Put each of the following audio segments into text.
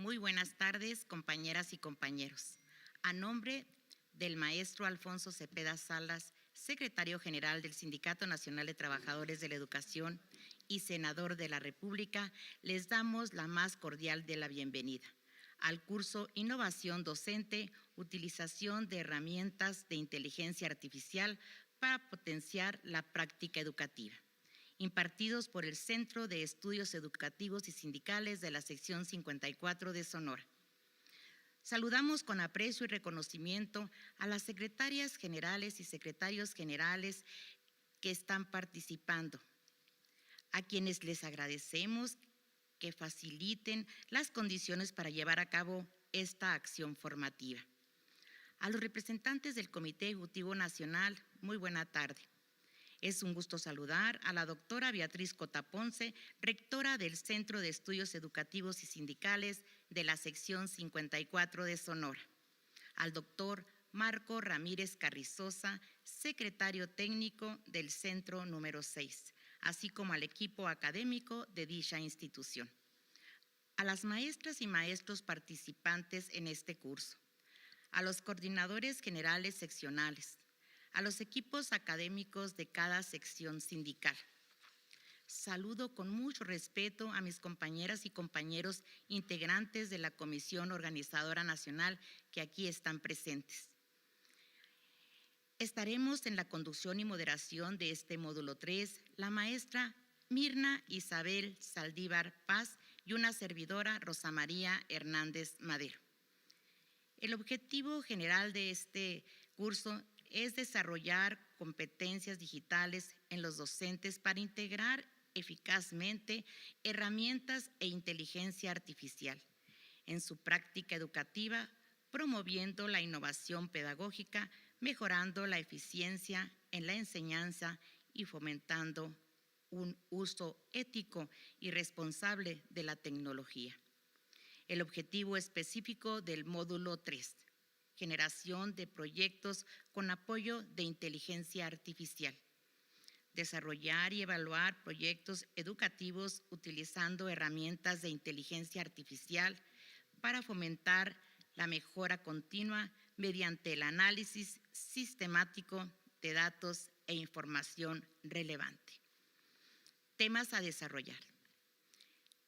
Muy buenas tardes, compañeras y compañeros. A nombre del maestro Alfonso Cepeda Salas, secretario general del Sindicato Nacional de Trabajadores de la Educación y senador de la República, les damos la más cordial de la bienvenida al curso Innovación Docente, Utilización de Herramientas de Inteligencia Artificial para potenciar la práctica educativa, impartidos por el Centro de Estudios Educativos y Sindicales de la sección 54 de Sonora. Saludamos con aprecio y reconocimiento a las secretarias generales y secretarios generales que están participando, a quienes les agradecemos que faciliten las condiciones para llevar a cabo esta acción formativa. A los representantes del Comité Ejecutivo Nacional, muy buena tarde. Es un gusto saludar a la doctora Beatriz Cota Ponce, rectora del Centro de Estudios Educativos y Sindicales de la sección 54 de Sonora, al doctor Marco Ramírez Carrizosa, secretario técnico del Centro número 6, así como al equipo académico de dicha institución, a las maestras y maestros participantes en este curso, a los coordinadores generales seccionales, a los equipos académicos de cada sección sindical. Saludo con mucho respeto a mis compañeras y compañeros integrantes de la Comisión Organizadora Nacional que aquí están presentes. Estaremos en la conducción y moderación de este módulo 3, la maestra Mirna Isabel Saldívar Paz y una servidora Rosa María Hernández Madero. El objetivo general de este curso es desarrollar competencias digitales en los docentes para integrar eficazmente herramientas e inteligencia artificial en su práctica educativa, promoviendo la innovación pedagógica, mejorando la eficiencia en la enseñanza y fomentando un uso ético y responsable de la tecnología. El objetivo específico del módulo 3, generación de proyectos con apoyo de inteligencia artificial. Desarrollar y evaluar proyectos educativos utilizando herramientas de inteligencia artificial para fomentar la mejora continua mediante el análisis sistemático de datos e información relevante. Temas a desarrollar.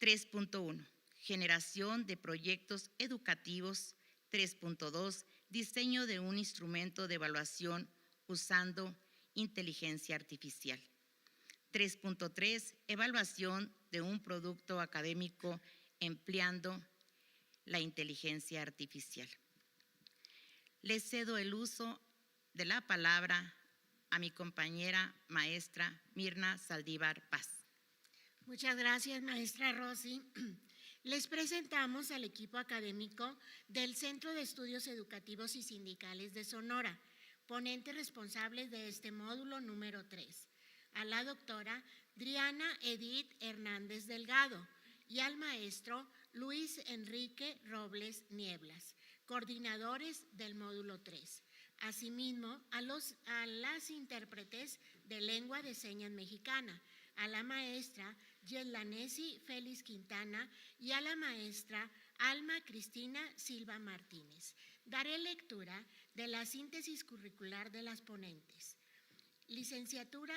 3.1. Generación de proyectos educativos. 3.2. Diseño de un instrumento de evaluación usando inteligencia artificial. 3.3. Evaluación de un producto académico empleando la inteligencia artificial. Le cedo el uso de la palabra a mi compañera maestra Mirna Saldívar Paz. Muchas gracias, maestra Rosy. Les presentamos al equipo académico del Centro de Estudios Educativos y Sindicales de Sonora, ponente responsable de este módulo número 3, a la doctora Driana Edith Hernández Delgado y al maestro Luis Enrique Robles Nieblas, coordinadores del módulo 3. Asimismo, a las intérpretes de lengua de señas mexicana, a la maestra Yeslanesi Félix Quintana y a la maestra Alma Cristina Silva Martínez. Daré lectura de la síntesis curricular de las ponentes. Licenciatura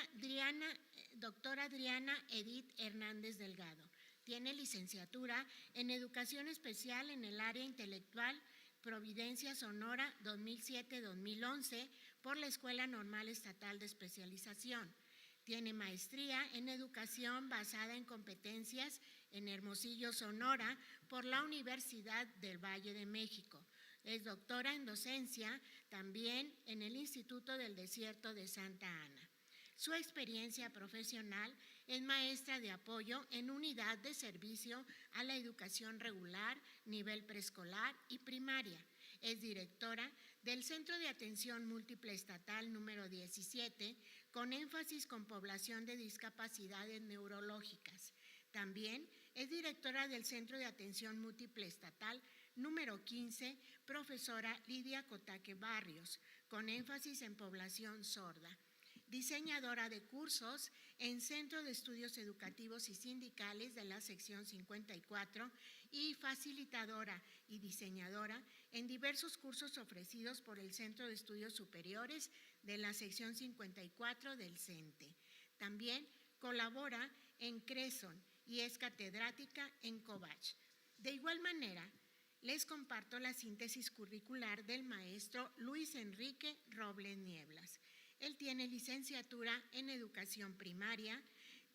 doctora Driana Edith Hernández Delgado. Tiene licenciatura en Educación Especial en el área intelectual Providencia Sonora 2007-2011 por la Escuela Normal Estatal de Especialización. Tiene maestría en Educación basada en competencias en Hermosillo, Sonora, por la Universidad del Valle de México. Es doctora en docencia también en el Instituto del Desierto de Santa Ana. Su experiencia profesional es maestra de apoyo en unidad de servicio a la educación regular, nivel preescolar y primaria. Es directora del Centro de Atención Múltiple Estatal número 17, con énfasis con población de discapacidades neurológicas. También es directora del Centro de Atención Múltiple Estatal número 15, profesora Lidia Cotaque Barrios, con énfasis en población sorda. diseñadora de cursos en Centro de Estudios Educativos y Sindicales de la sección 54 y facilitadora y diseñadora en diversos cursos ofrecidos por el Centro de Estudios Superiores de la sección 54 del CENTE. También colabora en Creson y es catedrática en Covach. De igual manera, les comparto la síntesis curricular del maestro Luis Enrique Robles Nieblas. Él tiene licenciatura en Educación Primaria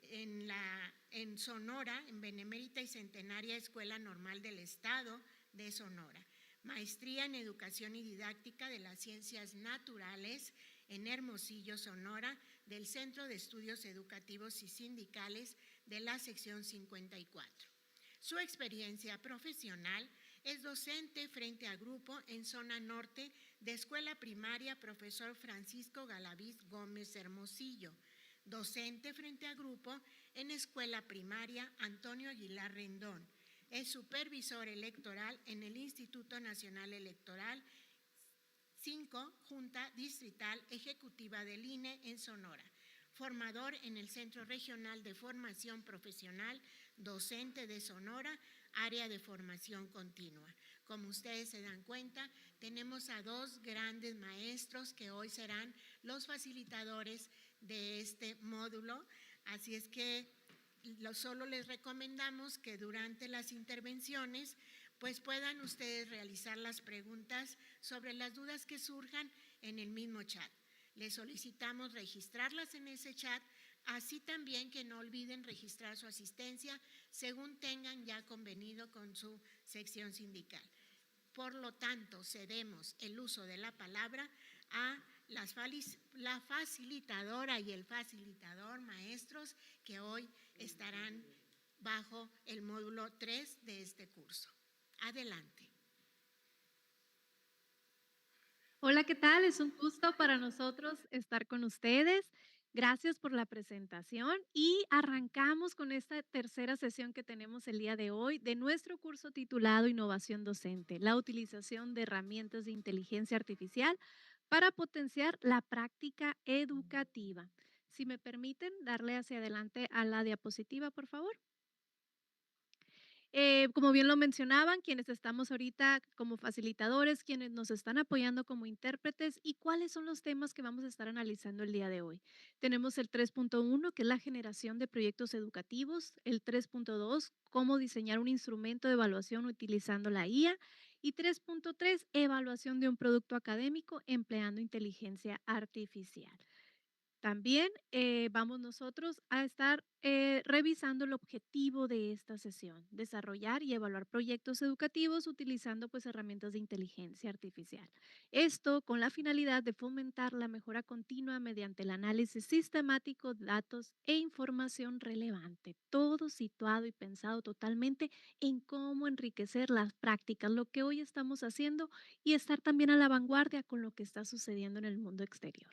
en Sonora, en Benemérita y Centenaria Escuela Normal del Estado de Sonora. Maestría en Educación y Didáctica de las Ciencias Naturales en Hermosillo, Sonora, del Centro de Estudios Educativos y Sindicales de la sección 54. Su experiencia profesional es docente frente a grupo en zona norte de Escuela Primaria Profesor Francisco Galaviz Gómez Hermosillo, docente frente a grupo en Escuela Primaria Antonio Aguilar Rendón. Es supervisor electoral en el Instituto Nacional Electoral 5, Junta Distrital Ejecutiva del INE en Sonora. Formador en el Centro Regional de Formación Profesional Docente de Sonora, área de formación continua. Como ustedes se dan cuenta, tenemos a dos grandes maestros que hoy serán los facilitadores de este módulo, así es que solo les recomendamos que durante las intervenciones pues puedan ustedes realizar las preguntas sobre las dudas que surjan en el mismo chat. Les solicitamos registrarlas en ese chat, así también que no olviden registrar su asistencia según tengan ya convenido con su sección sindical. Por lo tanto, cedemos el uso de la palabra a la facilitadora y el facilitador maestros que hoy estarán bajo el módulo 3 de este curso. Adelante. Hola, ¿qué tal? Es un gusto para nosotros estar con ustedes. Gracias por la presentación y arrancamos con esta tercera sesión que tenemos el día de hoy de nuestro curso titulado Innovación Docente, la utilización de herramientas de inteligencia artificial para potenciar la práctica educativa. Si me permiten, darle hacia adelante a la diapositiva, por favor. Como bien lo mencionaban, quienes estamos ahorita como facilitadores, quienes nos están apoyando como intérpretes y cuáles son los temas que vamos a estar analizando el día de hoy. Tenemos el 3.1, que es la generación de proyectos educativos, el 3.2, cómo diseñar un instrumento de evaluación utilizando la IA y 3.3, evaluación de un producto académico empleando inteligencia artificial. También vamos nosotros a estar revisando el objetivo de esta sesión, desarrollar y evaluar proyectos educativos utilizando pues herramientas de inteligencia artificial. Esto con la finalidad de fomentar la mejora continua mediante el análisis sistemático de datos e información relevante, todo situado y pensado totalmente en cómo enriquecer las prácticas, lo que hoy estamos haciendo y estar también a la vanguardia con lo que está sucediendo en el mundo exterior.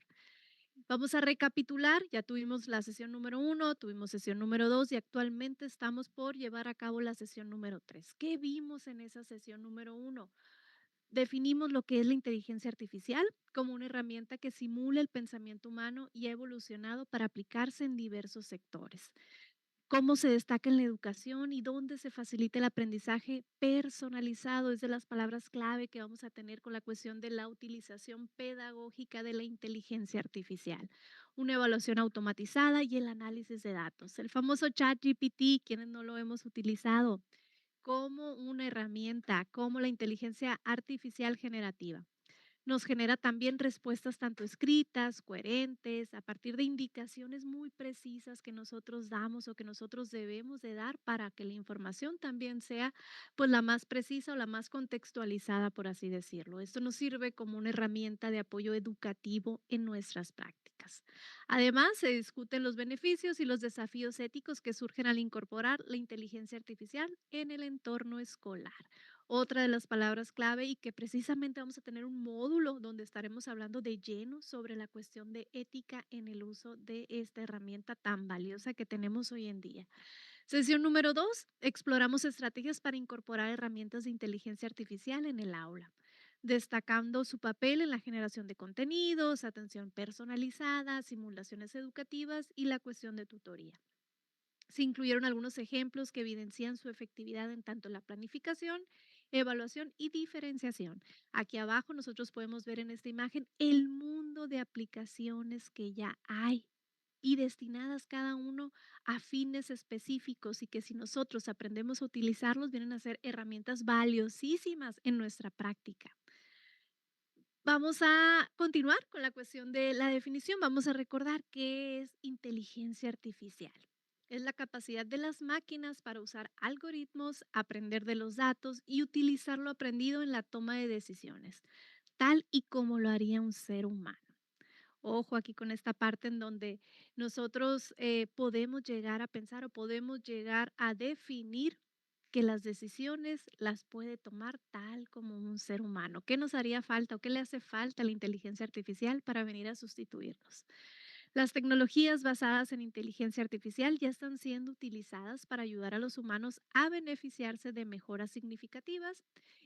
Vamos a recapitular, ya tuvimos la sesión número 1, tuvimos sesión número 2 y actualmente estamos por llevar a cabo la sesión número 3. ¿Qué vimos en esa sesión número 1? Definimos lo que es la inteligencia artificial como una herramienta que simula el pensamiento humano y ha evolucionado para aplicarse en diversos sectores. Cómo se destaca en la educación y dónde se facilita el aprendizaje personalizado es de las palabras clave que vamos a tener con la cuestión de la utilización pedagógica de la inteligencia artificial, una evaluación automatizada y el análisis de datos. El famoso chat GPT, quienes no lo hemos utilizado como una herramienta, como la inteligencia artificial generativa. Nos genera también respuestas tanto escritas, coherentes, a partir de indicaciones muy precisas que nosotros damos o que nosotros debemos de dar para que la información también sea pues la más precisa o la más contextualizada, por así decirlo. Esto nos sirve como una herramienta de apoyo educativo en nuestras prácticas. Además, se discuten los beneficios y los desafíos éticos que surgen al incorporar la inteligencia artificial en el entorno escolar. Otra de las palabras clave y que precisamente vamos a tener un módulo donde estaremos hablando de lleno sobre la cuestión de ética en el uso de esta herramienta tan valiosa que tenemos hoy en día. Sesión número 2, exploramos estrategias para incorporar herramientas de inteligencia artificial en el aula. destacando su papel en la generación de contenidos, atención personalizada, simulaciones educativas y la cuestión de tutoría. Se incluyeron algunos ejemplos que evidencian su efectividad en tanto la planificación, evaluación y diferenciación. Aquí abajo nosotros podemos ver en esta imagen el mundo de aplicaciones que ya hay y destinadas cada uno a fines específicos y que si nosotros aprendemos a utilizarlos vienen a ser herramientas valiosísimas en nuestra práctica. Vamos a continuar con la cuestión de la definición. Vamos a recordar qué es inteligencia artificial. Es la capacidad de las máquinas para usar algoritmos, aprender de los datos y utilizar lo aprendido en la toma de decisiones, tal y como lo haría un ser humano. Ojo aquí con esta parte en donde nosotros podemos llegar a pensar o podemos llegar a definir que las decisiones las puede tomar tal como un ser humano. ¿Qué nos haría falta o qué le hace falta a la inteligencia artificial para venir a sustituirnos? Las tecnologías basadas en inteligencia artificial ya están siendo utilizadas para ayudar a los humanos a beneficiarse de mejoras significativas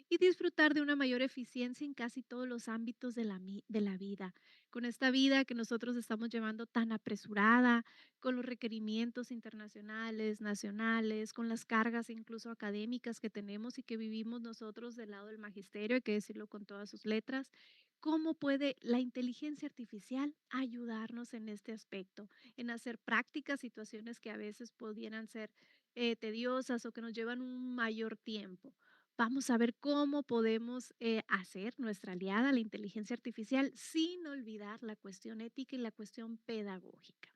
y disfrutar de una mayor eficiencia en casi todos los ámbitos de la vida. Con esta vida que nosotros estamos llevando tan apresurada, con los requerimientos internacionales, nacionales, con las cargas incluso académicas que tenemos y que vivimos nosotros del lado del magisterio, hay que decirlo con todas sus letras. ¿Cómo puede la inteligencia artificial ayudarnos en este aspecto, en hacer prácticas situaciones que a veces pudieran ser tediosas o que nos llevan un mayor tiempo? Vamos a ver cómo podemos hacer nuestra aliada, la inteligencia artificial, sin olvidar la cuestión ética y la cuestión pedagógica.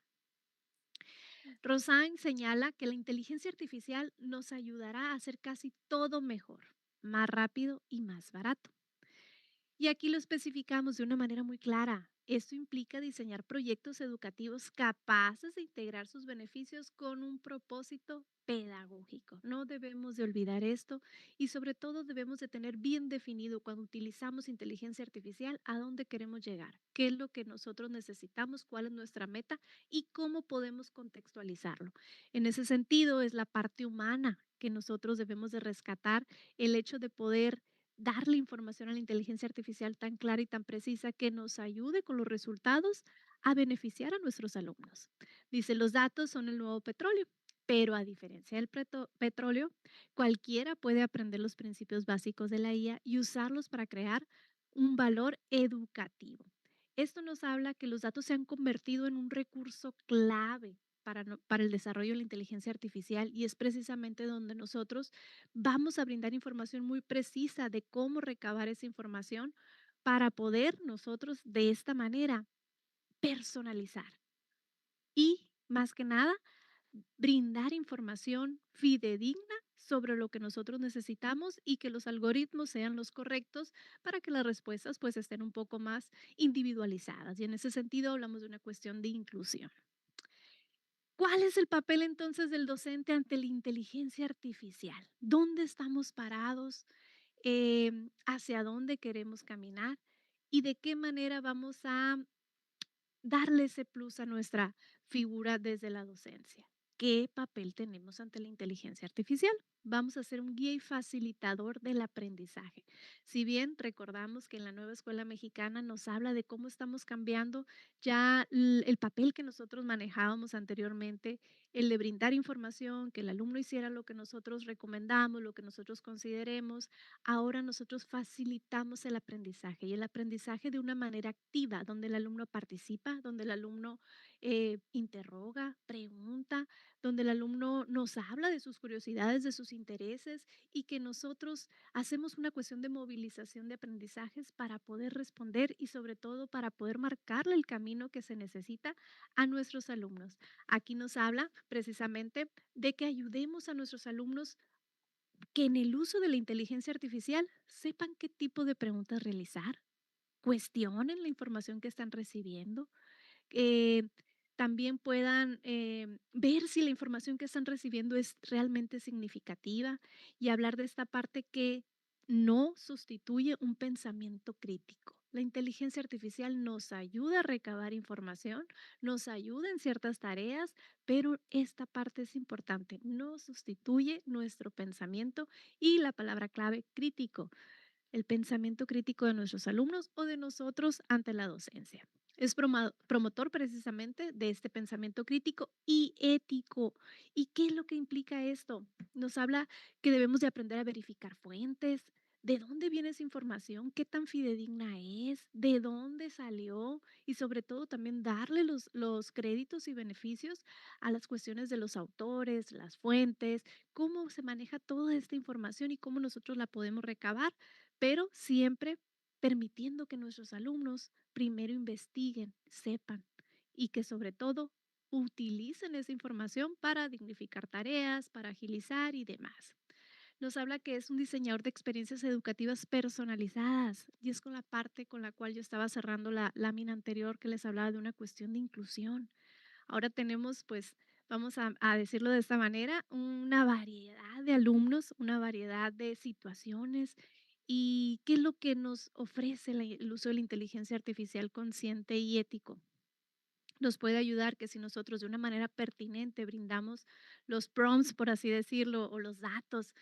Rosan señala que la inteligencia artificial nos ayudará a hacer casi todo mejor, más rápido y más barato. Y aquí lo especificamos de una manera muy clara. Esto implica diseñar proyectos educativos capaces de integrar sus beneficios con un propósito pedagógico. No debemos de olvidar esto y sobre todo debemos de tener bien definido cuando utilizamos inteligencia artificial a dónde queremos llegar, qué es lo que nosotros necesitamos, cuál es nuestra meta y cómo podemos contextualizarlo. En ese sentido es la parte humana que nosotros debemos de rescatar, el hecho de poder darle información a la inteligencia artificial tan clara y tan precisa que nos ayude con los resultados a beneficiar a nuestros alumnos. Dice, los datos son el nuevo petróleo, pero a diferencia del petróleo, cualquiera puede aprender los principios básicos de la IA y usarlos para crear un valor educativo. Esto nos habla que los datos se han convertido en un recurso clave para el desarrollo de la inteligencia artificial y es precisamente donde nosotros vamos a brindar información muy precisa de cómo recabar esa información para poder nosotros de esta manera personalizar y más que nada brindar información fidedigna sobre lo que nosotros necesitamos y que los algoritmos sean los correctos para que las respuestas pues estén un poco más individualizadas. Y en ese sentido hablamos de una cuestión de inclusión. ¿Cuál es el papel entonces del docente ante la inteligencia artificial? ¿Dónde estamos parados? ¿Hacia dónde queremos caminar? ¿Y de qué manera vamos a darle ese plus a nuestra figura desde la docencia? ¿Qué papel tenemos ante la inteligencia artificial? Vamos a ser un guía y facilitador del aprendizaje. Si bien recordamos que en la nueva escuela mexicana nos habla de cómo estamos cambiando ya el papel que nosotros manejábamos anteriormente, el de brindar información, que el alumno hiciera lo que nosotros recomendamos, lo que nosotros consideremos, ahora nosotros facilitamos el aprendizaje y el aprendizaje de una manera activa, donde el alumno participa, donde el alumno interroga, pregunta, donde el alumno nos habla de sus curiosidades, de sus intereses y que nosotros hacemos una cuestión de movilización de aprendizajes para poder responder y sobre todo para poder marcarle el camino que se necesita a nuestros alumnos. Aquí nos habla precisamente de que ayudemos a nuestros alumnos que en el uso de la inteligencia artificial sepan qué tipo de preguntas realizar, cuestionen la información que están recibiendo, eh, también puedan ver si la información que están recibiendo es realmente significativa y hablar de esta parte que no sustituye un pensamiento crítico. La inteligencia artificial nos ayuda a recabar información, nos ayuda en ciertas tareas, pero esta parte es importante, no sustituye nuestro pensamiento y la palabra clave crítico. el pensamiento crítico de nuestros alumnos o de nosotros ante la docencia. Es promotor precisamente de este pensamiento crítico y ético. ¿Y qué es lo que implica esto? Nos habla que debemos de aprender a verificar fuentes, de dónde viene esa información, qué tan fidedigna es, de dónde salió y sobre todo también darle los créditos y beneficios a las cuestiones de los autores, las fuentes, cómo se maneja toda esta información y cómo nosotros la podemos recabar, pero siempre permitiendo que nuestros alumnos primero investiguen, sepan y que sobre todo utilicen esa información para dignificar tareas, para agilizar y demás. Nos habla que es un diseñador de experiencias educativas personalizadas y es con la parte con la cual yo estaba cerrando la lámina anterior que les hablaba de una cuestión de inclusión. Ahora tenemos, pues, vamos a decirlo de esta manera, una variedad de alumnos, una variedad de situaciones. ¿Y qué es lo que nos ofrece el uso de la inteligencia artificial consciente y ético? Nos puede ayudar que si nosotros de una manera pertinente brindamos los prompts, por así decirlo, o los datos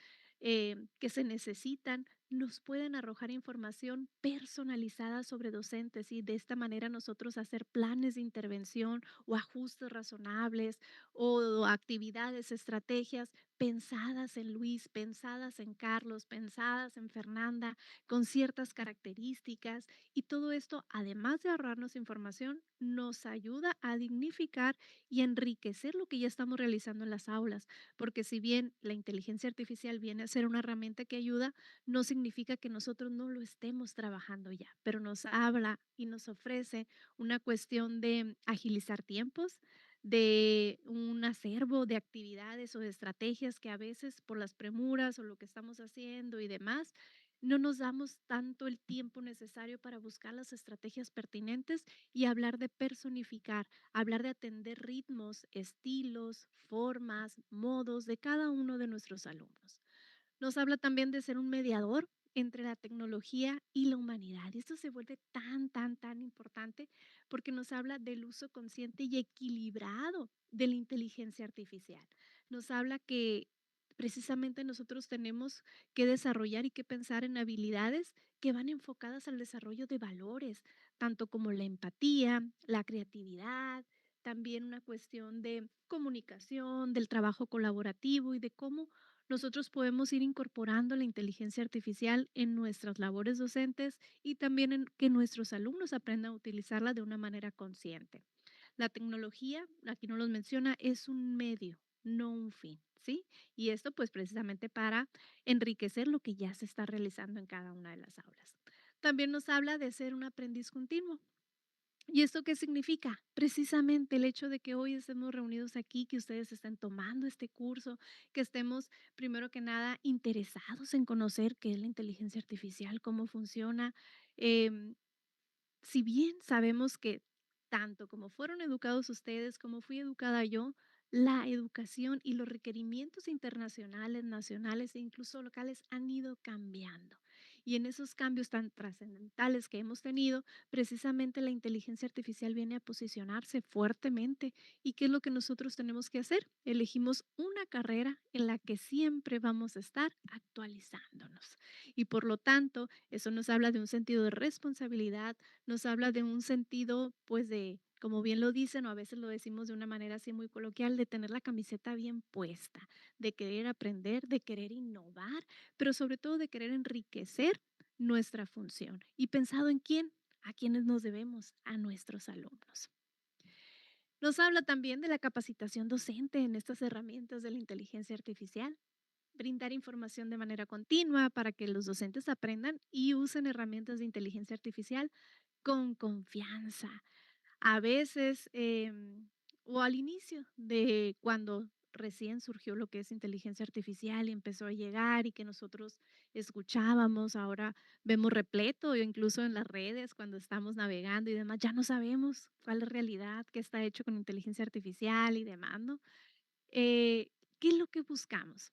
que se necesitan, nos pueden arrojar información personalizada sobre docentes y de esta manera nosotros hacer planes de intervención o ajustes razonables o actividades, estrategias pensadas en Luis, pensadas en Carlos, pensadas en Fernanda, con ciertas características y todo esto, además de ahorrarnos información, nos ayuda a dignificar y enriquecer lo que ya estamos realizando en las aulas, porque si bien la inteligencia artificial viene a ser una herramienta que ayuda, no significa que nosotros no lo estemos trabajando ya, pero nos habla y nos ofrece una cuestión de agilizar tiempos, de un acervo de actividades o de estrategias que a veces por las premuras o lo que estamos haciendo y demás, no nos damos tanto el tiempo necesario para buscar las estrategias pertinentes y hablar de personificar, hablar de atender ritmos, estilos, formas, modos de cada uno de nuestros alumnos. Nos habla también de ser un mediador entre la tecnología y la humanidad. Y esto se vuelve tan importante porque nos habla del uso consciente y equilibrado de la inteligencia artificial. Nos habla que precisamente nosotros tenemos que desarrollar y que pensar en habilidades que van enfocadas al desarrollo de valores, tanto como la empatía, la creatividad, también una cuestión de comunicación, del trabajo colaborativo y de cómo nosotros podemos ir incorporando la inteligencia artificial en nuestras labores docentes y también en que nuestros alumnos aprendan a utilizarla de una manera consciente. La tecnología, aquí no los menciona, es un medio, no un fin, ¿sí? Y esto pues precisamente para enriquecer lo que ya se está realizando en cada una de las aulas. También nos habla de ser un aprendiz continuo. ¿Y esto qué significa? Precisamente el hecho de que hoy estemos reunidos aquí, que ustedes estén tomando este curso, que estemos, primero que nada, interesados en conocer qué es la inteligencia artificial, cómo funciona. em, si bien sabemos que tanto como fueron educados ustedes, como fui educada yo, la educación y los requerimientos internacionales, nacionales e incluso locales han ido cambiando. Y en esos cambios tan trascendentales que hemos tenido, precisamente la inteligencia artificial viene a posicionarse fuertemente. ¿Y qué es lo que nosotros tenemos que hacer? Elegimos una carrera en la que siempre vamos a estar actualizándonos. Y por lo tanto, eso nos habla de un sentido de responsabilidad, nos habla de un sentido, pues de, como bien lo dicen, o a veces lo decimos de una manera así muy coloquial, de tener la camiseta bien puesta, de querer aprender, de querer innovar, pero sobre todo de querer enriquecer nuestra función. ¿Y pensado en quién? A quienes nos debemos, a nuestros alumnos. Nos habla también de la capacitación docente en estas herramientas de la inteligencia artificial, brindar información de manera continua para que los docentes aprendan y usen herramientas de inteligencia artificial con confianza. A veces, o al inicio de cuando recién surgió lo que es inteligencia artificial y empezó a llegar y que nosotros escuchábamos, ahora vemos repleto, o incluso en las redes cuando estamos navegando y demás, ya no sabemos cuál es realidad, qué está hecho con inteligencia artificial y demás, ¿no? Eh, ¿Qué es lo que buscamos?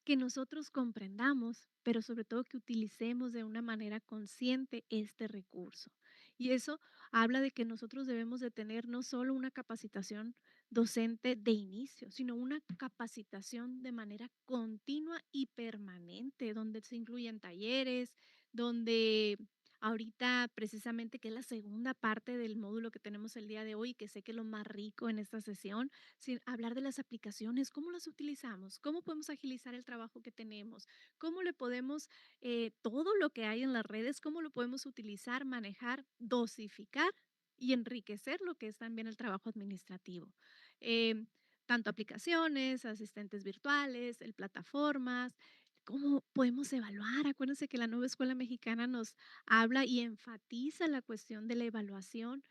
Que nosotros comprendamos, pero sobre todo que utilicemos de una manera consciente este recurso. Y eso habla de que nosotros debemos de tener no solo una capacitación docente de inicio, sino una capacitación de manera continua y permanente, donde se incluyen talleres, donde ahorita precisamente que es la segunda parte del módulo que tenemos el día de hoy, que sé que es lo más rico en esta sesión, sin hablar de las aplicaciones, cómo las utilizamos, cómo podemos agilizar el trabajo que tenemos, cómo le podemos, todo lo que hay en las redes, cómo lo podemos utilizar, manejar, dosificar y enriquecer lo que es también el trabajo administrativo. Em, Tanto aplicaciones, asistentes virtuales, el plataformas, cómo podemos evaluar. Acuérdense que la nueva escuela mexicana nos habla y enfatiza la cuestión de la evaluación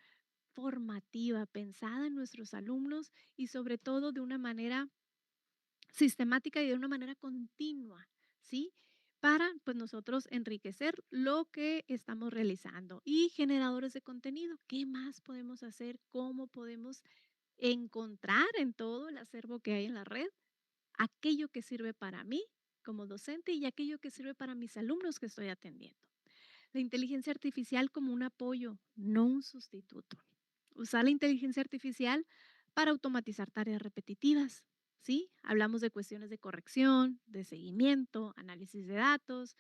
formativa, pensada en nuestros alumnos y sobre todo de una manera sistemática y de una manera continua, ¿sí? Para pues nosotros enriquecer lo que estamos realizando y generadores de contenido. ¿Qué más podemos hacer? ¿Cómo podemos encontrar en todo el acervo que hay en la red aquello que sirve para mí como docente y aquello que sirve para mis alumnos que estoy atendiendo? La inteligencia artificial como un apoyo, no un sustituto. Usar la inteligencia artificial para automatizar tareas repetitivas, ¿sí? Hablamos de cuestiones de corrección, de seguimiento, análisis de datos,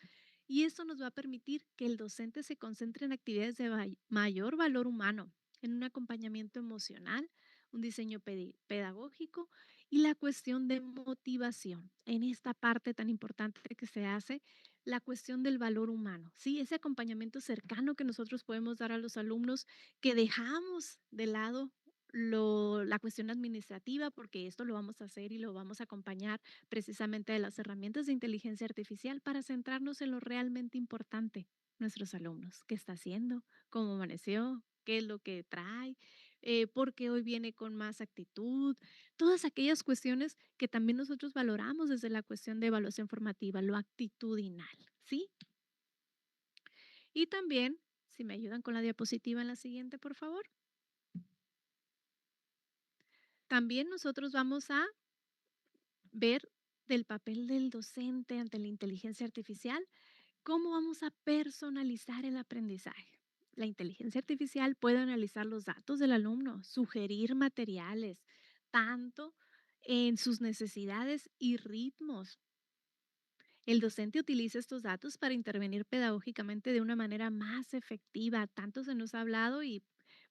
y esto nos va a permitir que el docente se concentre en actividades de mayor valor humano, en un acompañamiento emocional, un diseño pedagógico y la cuestión de motivación. En esta parte tan importante que se hace la cuestión del valor humano, ¿sí? Ese acompañamiento cercano que nosotros podemos dar a los alumnos, que dejamos de lado la cuestión administrativa, porque esto lo vamos a hacer y lo vamos a acompañar precisamente de las herramientas de inteligencia artificial para centrarnos en lo realmente importante, nuestros alumnos, qué está haciendo, cómo amaneció, qué es lo que trae, por qué hoy viene con más actitud, todas aquellas cuestiones que también nosotros valoramos desde la cuestión de evaluación formativa, lo actitudinal, ¿sí? Y también, si me ayudan con la diapositiva en la siguiente, por favor. También nosotros vamos a ver del papel del docente ante la inteligencia artificial, cómo vamos a personalizar el aprendizaje. La inteligencia artificial puede analizar los datos del alumno, sugerir materiales, tanto en sus necesidades y ritmos. El docente utiliza estos datos para intervenir pedagógicamente de una manera más efectiva. Tanto se nos ha hablado y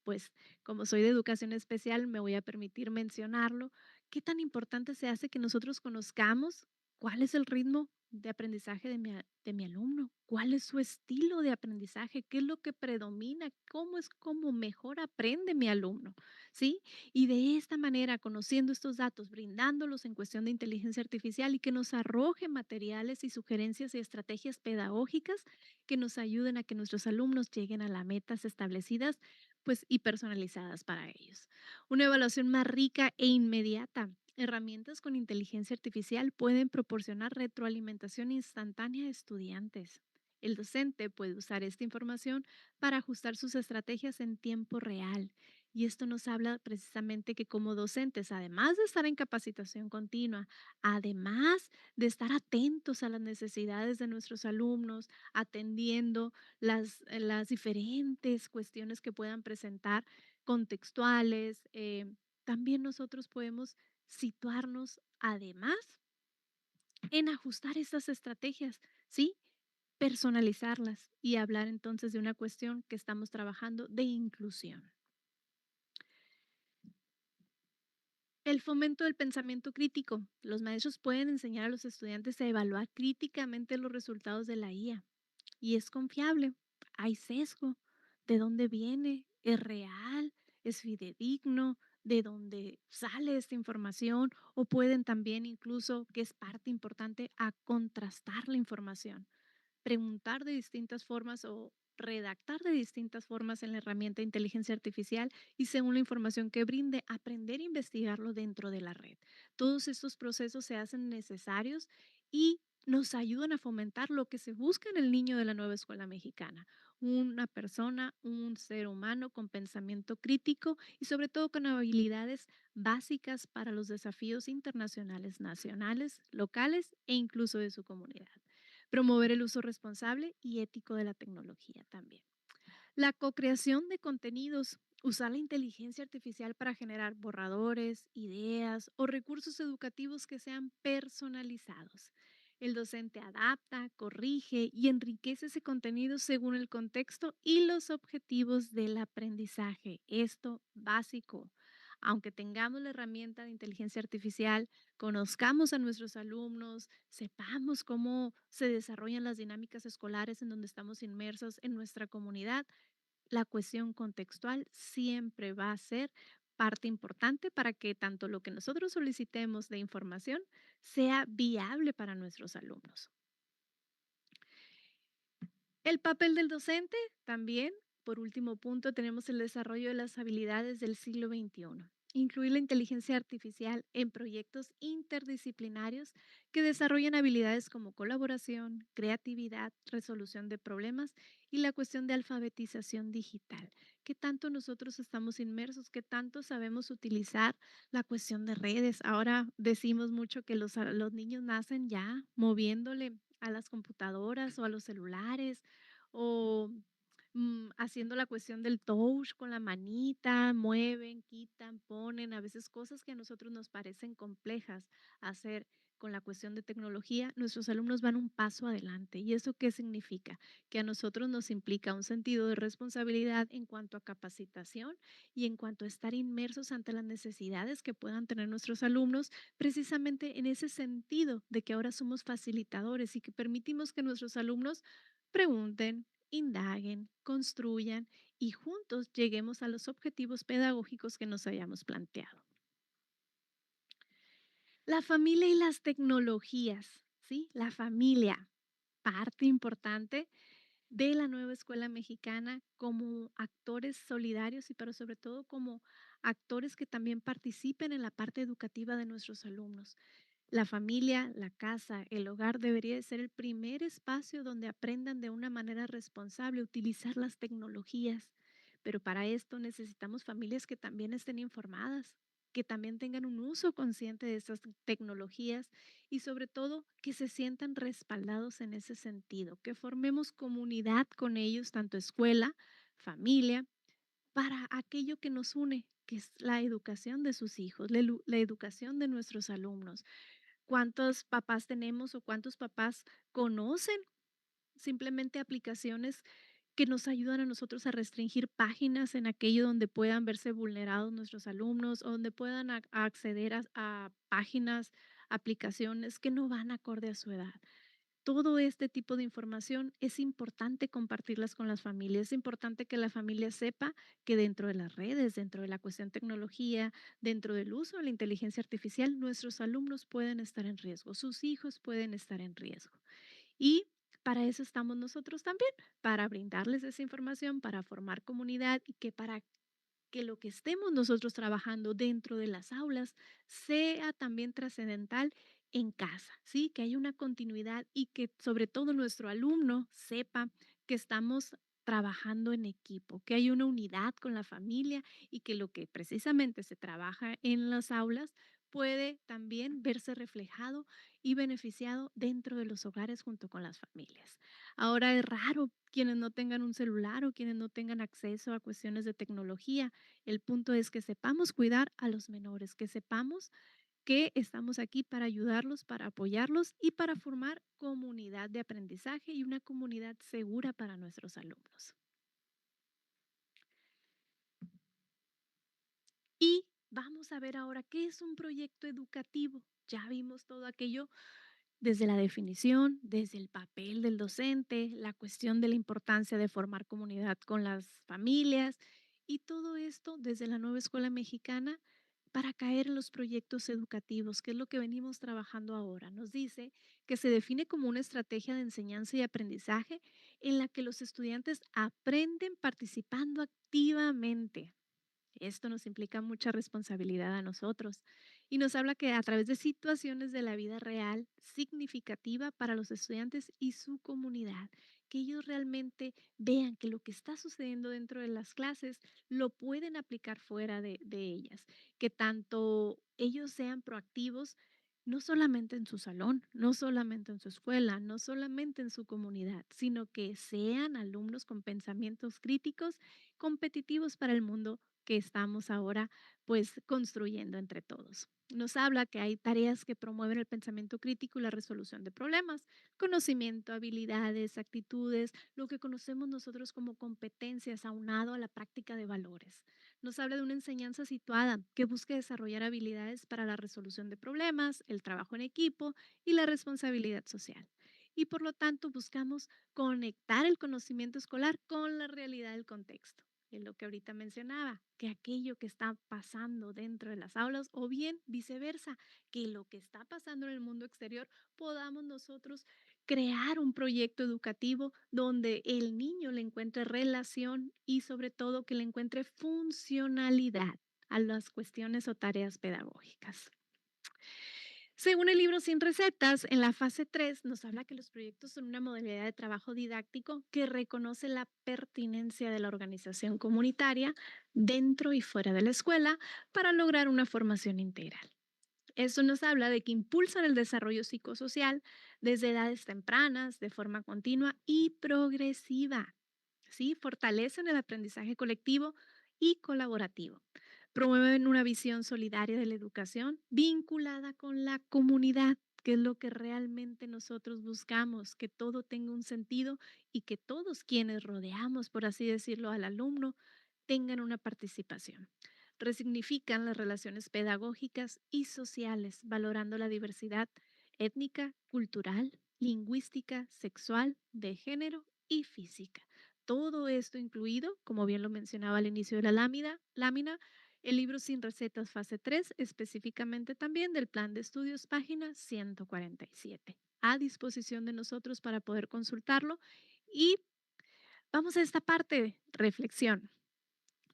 pues como soy de educación especial me voy a permitir mencionarlo. ¿Qué tan importante se hace que nosotros conozcamos cuál es el ritmo de aprendizaje de mi alumno? ¿Cuál es su estilo de aprendizaje? ¿Qué es lo que predomina? ¿Cómo es como mejor aprende mi alumno? ¿Sí? Y de esta manera, conociendo estos datos, brindándolos en cuestión de inteligencia artificial y que nos arroje materiales y sugerencias y estrategias pedagógicas que nos ayuden a que nuestros alumnos lleguen a las metas establecidas pues, y personalizadas para ellos. Una evaluación más rica e inmediata. Herramientas con inteligencia artificial pueden proporcionar retroalimentación instantánea a estudiantes. El docente puede usar esta información para ajustar sus estrategias en tiempo real y esto nos habla precisamente que como docentes, además de estar en capacitación continua, además de estar atentos a las necesidades de nuestros alumnos, atendiendo las diferentes cuestiones que puedan presentar, contextuales, también nosotros podemos situarnos además en ajustar estas estrategias, ¿sí? Personalizarlas y hablar entonces de una cuestión que estamos trabajando de inclusión. El fomento del pensamiento crítico. Los maestros pueden enseñar a los estudiantes a evaluar críticamente los resultados de la IA. Y es confiable. Hay sesgo. ¿De dónde viene? ¿Es real? ¿Es fidedigno? ¿De dónde sale esta información? O pueden también incluso, que es parte importante, a contrastar la información, preguntar de distintas formas o redactar de distintas formas en la herramienta de inteligencia artificial y según la información que brinde, aprender a investigarlo dentro de la red. Todos estos procesos se hacen necesarios y nos ayudan a fomentar lo que se busca en el niño de la nueva escuela mexicana. Una persona, un ser humano con pensamiento crítico y sobre todo con habilidades básicas para los desafíos internacionales, nacionales, locales e incluso de su comunidad. Promover el uso responsable y ético de la tecnología también. La co-creación de contenidos, usar la inteligencia artificial para generar borradores, ideas o recursos educativos que sean personalizados. El docente adapta, corrige y enriquece ese contenido según el contexto y los objetivos del aprendizaje. Esto básico. Aunque tengamos la herramienta de inteligencia artificial, conozcamos a nuestros alumnos, sepamos cómo se desarrollan las dinámicas escolares en donde estamos inmersos en nuestra comunidad, la cuestión contextual siempre va a ser parte importante para que tanto lo que nosotros solicitemos de información sea viable para nuestros alumnos. El papel del docente también, por último punto, tenemos el desarrollo de las habilidades del siglo XXI. Incluir la inteligencia artificial en proyectos interdisciplinarios que desarrollan habilidades como colaboración, creatividad, resolución de problemas y la cuestión de alfabetización digital. ¿Qué tanto nosotros estamos inmersos? ¿Qué tanto sabemos utilizar la cuestión de redes? Ahora decimos mucho que los niños nacen ya moviéndole a las computadoras o a los celulares o haciendo la cuestión del touch con la manita, mueven, quitan, ponen, a veces cosas que a nosotros nos parecen complejas hacer con la cuestión de tecnología, nuestros alumnos van un paso adelante. ¿Y eso qué significa? Que a nosotros nos implica un sentido de responsabilidad en cuanto a capacitación y en cuanto a estar inmersos ante las necesidades que puedan tener nuestros alumnos, precisamente en ese sentido de que ahora somos facilitadores y que permitimos que nuestros alumnos pregunten, indaguen, construyan y juntos lleguemos a los objetivos pedagógicos que nos hayamos planteado. La familia y las tecnologías, ¿sí? La familia, parte importante de la nueva escuela mexicana como actores solidarios y pero sobre todo como actores que también participen en la parte educativa de nuestros alumnos. La familia, la casa, el hogar debería de ser el primer espacio donde aprendan de una manera responsable a utilizar las tecnologías. Pero para esto necesitamos familias que también estén informadas, que también tengan un uso consciente de estas tecnologías y sobre todo que se sientan respaldados en ese sentido, que formemos comunidad con ellos, tanto escuela, familia, para aquello que nos une, que es la educación de sus hijos, la educación de nuestros alumnos. ¿Cuántos papás tenemos o cuántos papás conocen simplemente aplicaciones que nos ayudan a nosotros a restringir páginas en aquello donde puedan verse vulnerados nuestros alumnos o donde puedan acceder a páginas, aplicaciones que no van acorde a su edad? Todo este tipo de información es importante compartirlas con las familias. Es importante que la familia sepa que dentro de las redes, dentro de la cuestión tecnología, dentro del uso de la inteligencia artificial, nuestros alumnos pueden estar en riesgo, sus hijos pueden estar en riesgo. Y para eso estamos nosotros también, para brindarles esa información, para formar comunidad y que para que lo que estemos nosotros trabajando dentro de las aulas sea también trascendental en casa, ¿sí? Que haya una continuidad y que sobre todo nuestro alumno sepa que estamos trabajando en equipo, que hay una unidad con la familia y que lo que precisamente se trabaja en las aulas puede también verse reflejado y beneficiado dentro de los hogares junto con las familias. Ahora es raro quienes no tengan un celular o quienes no tengan acceso a cuestiones de tecnología. El punto es que sepamos cuidar a los menores, que sepamos que estamos aquí para ayudarlos, para apoyarlos y para formar comunidad de aprendizaje y una comunidad segura para nuestros alumnos. Y vamos a ver ahora qué es un proyecto educativo. Ya vimos todo aquello desde la definición, desde el papel del docente, la cuestión de la importancia de formar comunidad con las familias y todo esto desde la nueva escuela mexicana para caer en los proyectos educativos, que es lo que venimos trabajando ahora. Nos dice que se define como una estrategia de enseñanza y aprendizaje en la que los estudiantes aprenden participando activamente. Esto nos implica mucha responsabilidad a nosotros y nos habla que a través de situaciones de la vida real significativa para los estudiantes y su comunidad, que ellos realmente vean que lo que está sucediendo dentro de las clases lo pueden aplicar fuera de ellas, que tanto ellos sean proactivos no solamente en su salón, no solamente en su escuela, no solamente en su comunidad, sino que sean alumnos con pensamientos críticos, competitivos para el mundo que estamos ahora pues construyendo entre todos. Nos habla que hay tareas que promueven el pensamiento crítico y la resolución de problemas, conocimiento, habilidades, actitudes, lo que conocemos nosotros como competencias aunado a la práctica de valores. Nos habla de una enseñanza situada que busque desarrollar habilidades para la resolución de problemas, el trabajo en equipo y la responsabilidad social. Y por lo tanto buscamos conectar el conocimiento escolar con la realidad del contexto. Es lo que ahorita mencionaba, que aquello que está pasando dentro de las aulas o bien viceversa, que lo que está pasando en el mundo exterior podamos nosotros crear un proyecto educativo donde el niño le encuentre relación y sobre todo que le encuentre funcionalidad a las cuestiones o tareas pedagógicas. Según el libro Sin Recetas, en la fase 3 nos habla que los proyectos son una modalidad de trabajo didáctico que reconoce la pertinencia de la organización comunitaria dentro y fuera de la escuela para lograr una formación integral. Eso nos habla de que impulsan el desarrollo psicosocial desde edades tempranas, de forma continua y progresiva. ¿Sí? Fortalecen el aprendizaje colectivo y colaborativo. Promueven una visión solidaria de la educación vinculada con la comunidad, que es lo que realmente nosotros buscamos, que todo tenga un sentido y que todos quienes rodeamos, por así decirlo, al alumno, tengan una participación. Resignifican las relaciones pedagógicas y sociales, valorando la diversidad étnica, cultural, lingüística, sexual, de género y física. Todo esto incluido, como bien lo mencionaba al inicio de la lámina, el libro Sin Recetas, fase 3, específicamente también del plan de estudios, página 147, a disposición de nosotros para poder consultarlo. Y vamos a esta parte, reflexión.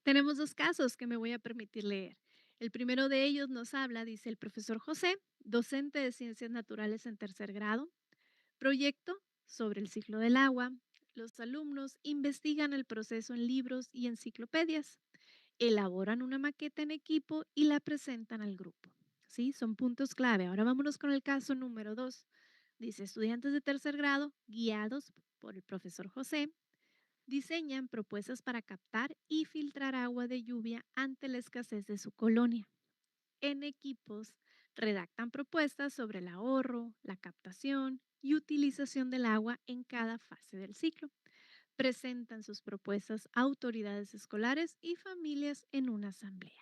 Tenemos dos casos que me voy a permitir leer. El primero de ellos nos habla, dice el profesor José, docente de ciencias naturales en tercer grado, proyecto sobre el ciclo del agua. Los alumnos investigan el proceso en libros y enciclopedias, elaboran una maqueta en equipo y la presentan al grupo. ¿Sí? Son puntos clave. Ahora vámonos con el caso número 2. Dice, estudiantes de tercer grado, guiados por el profesor José, diseñan propuestas para captar y filtrar agua de lluvia ante la escasez de su colonia. En equipos, redactan propuestas sobre el ahorro, la captación y utilización del agua en cada fase del ciclo. Presentan sus propuestas a autoridades escolares y familias en una asamblea.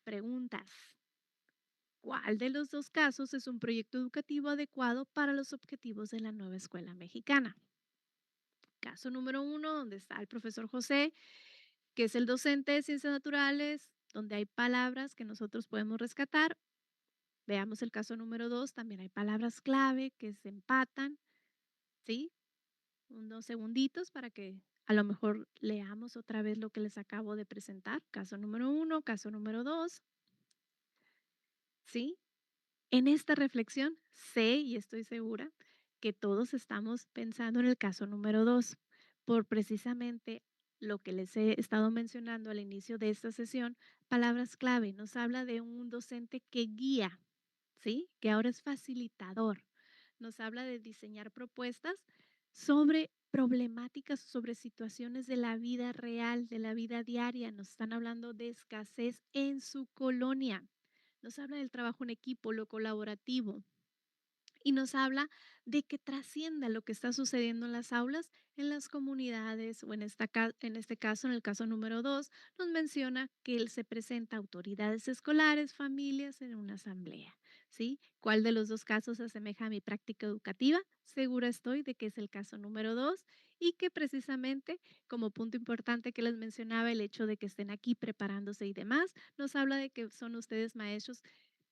Preguntas. ¿Cuál de los dos casos es un proyecto educativo adecuado para los objetivos de la nueva escuela mexicana? Caso número 1, donde está el profesor José, que es el docente de ciencias naturales, donde hay palabras que nosotros podemos rescatar. Veamos el caso número 2, también hay palabras clave que se empatan, ¿sí? Unos segunditos para que a lo mejor leamos otra vez lo que les acabo de presentar. Caso número 1, caso número 2, ¿sí? En esta reflexión sé y estoy segura que todos estamos pensando en el caso número 2, por precisamente lo que les he estado mencionando al inicio de esta sesión, palabras clave. Nos habla de un docente que guía, ¿sí? Que ahora es facilitador. Nos habla de diseñar propuestas sobre problemáticas, sobre situaciones de la vida real, de la vida diaria. Nos están hablando de escasez en su colonia. Nos habla del trabajo en equipo, lo colaborativo, y nos habla de que trascienda lo que está sucediendo en las aulas, en las comunidades, o en este caso, en el caso número 2, nos menciona que él se presenta a autoridades escolares, familias en una asamblea. ¿Sí? ¿Cuál de los dos casos se asemeja a mi práctica educativa? Segura estoy de que es el caso número 2 y que precisamente como punto importante que les mencionaba, el hecho de que estén aquí preparándose y demás, nos habla de que son ustedes maestros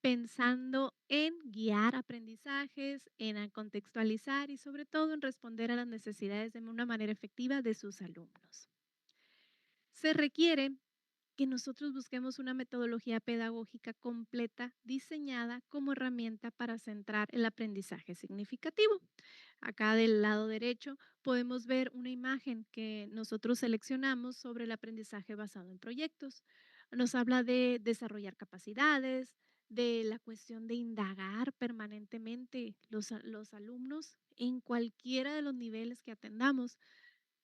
pensando en guiar aprendizajes, en contextualizar y sobre todo en responder a las necesidades de una manera efectiva de sus alumnos. Se requiere que nosotros busquemos una metodología pedagógica completa diseñada como herramienta para centrar el aprendizaje significativo. Acá del lado derecho podemos ver una imagen que nosotros seleccionamos sobre el aprendizaje basado en proyectos. Nos habla de desarrollar capacidades, de la cuestión de indagar permanentemente los alumnos en cualquiera de los niveles que atendamos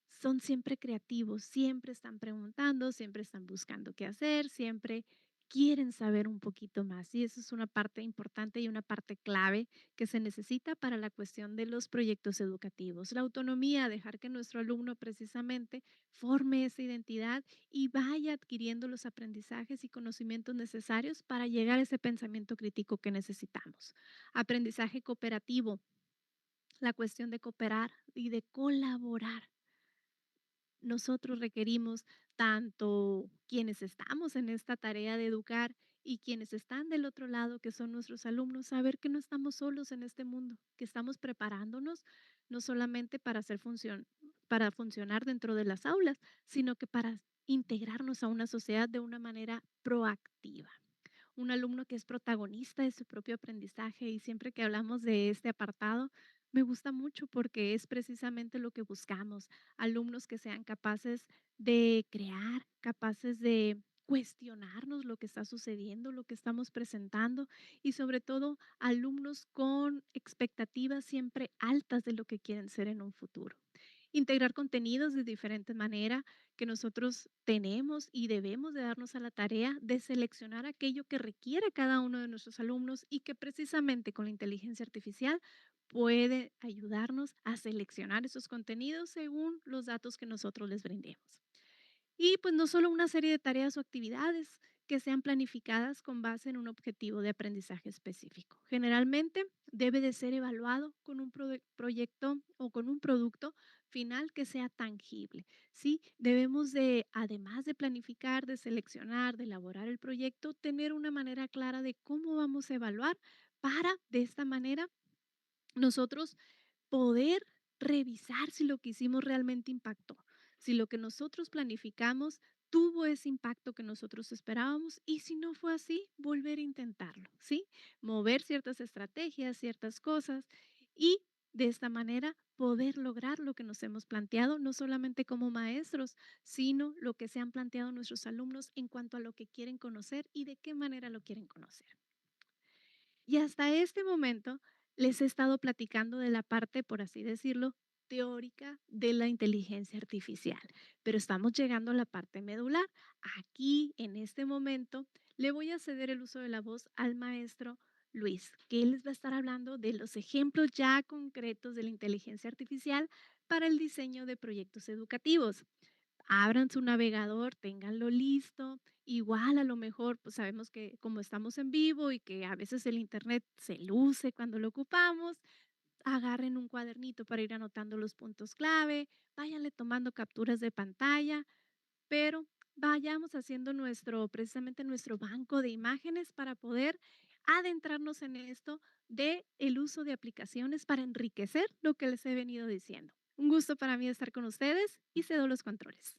son siempre creativos, siempre están preguntando, siempre están buscando qué hacer, siempre quieren saber un poquito más. Y eso es una parte importante y una parte clave que se necesita para la cuestión de los proyectos educativos. La autonomía, dejar que nuestro alumno precisamente forme esa identidad y vaya adquiriendo los aprendizajes y conocimientos necesarios para llegar a ese pensamiento crítico que necesitamos. Aprendizaje cooperativo, la cuestión de cooperar y de colaborar. Nosotros requerimos, tanto quienes estamos en esta tarea de educar y quienes están del otro lado, que son nuestros alumnos, saber que no estamos solos en este mundo, que estamos preparándonos no solamente para para funcionar dentro de las aulas, sino que para integrarnos a una sociedad de una manera proactiva. Un alumno que es protagonista de su propio aprendizaje, y siempre que hablamos de este apartado, me gusta mucho porque es precisamente lo que buscamos, alumnos que sean capaces de crear, capaces de cuestionarnos lo que está sucediendo, lo que estamos presentando, y sobre todo alumnos con expectativas siempre altas de lo que quieren ser en un futuro. Integrar contenidos de diferente manera, que nosotros tenemos y debemos de darnos a la tarea de seleccionar aquello que requiere cada uno de nuestros alumnos, y que precisamente con la inteligencia artificial puede ayudarnos a seleccionar esos contenidos según los datos que nosotros les brindemos. Y pues no solo una serie de tareas o actividades que sean planificadas con base en un objetivo de aprendizaje específico. Generalmente debe de ser evaluado con un proyecto o con un producto final que sea tangible. ¿Sí? Debemos de, además de planificar, de seleccionar, de elaborar el proyecto, tener una manera clara de cómo vamos a evaluar para de esta manera nosotros poder revisar si lo que hicimos realmente impactó, si lo que nosotros planificamos tuvo ese impacto que nosotros esperábamos, y si no fue así, volver a intentarlo, ¿sí? Mover ciertas estrategias, ciertas cosas, y de esta manera poder lograr lo que nos hemos planteado, no solamente como maestros, sino lo que se han planteado nuestros alumnos en cuanto a lo que quieren conocer y de qué manera lo quieren conocer. Y hasta este momento les he estado platicando de la parte, por así decirlo, teórica de la inteligencia artificial, pero estamos llegando a la parte medular. Aquí, en este momento, le voy a ceder el uso de la voz al maestro Luis, que él les va a estar hablando de los ejemplos ya concretos de la inteligencia artificial para el diseño de proyectos educativos. Abran su navegador, ténganlo listo. Igual a lo mejor, pues sabemos que como estamos en vivo y que a veces el internet se luce cuando lo ocupamos, agarren un cuadernito para ir anotando los puntos clave, váyanle tomando capturas de pantalla, pero vayamos haciendo precisamente nuestro banco de imágenes para poder adentrarnos en esto de el uso de aplicaciones para enriquecer lo que les he venido diciendo. Un gusto para mí estar con ustedes y cedo los controles.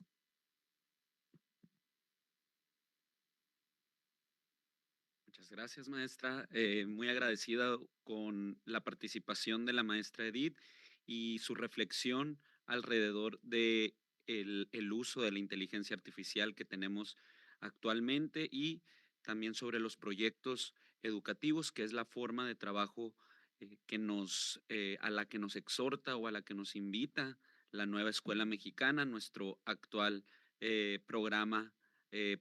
Muchas gracias, maestra. Muy agradecida con la participación de la maestra Edith y su reflexión alrededor de el uso de la inteligencia artificial que tenemos actualmente, y también sobre los proyectos educativos, que es la forma de trabajo a la que nos exhorta o a la que nos invita la nueva escuela mexicana, nuestro actual programa,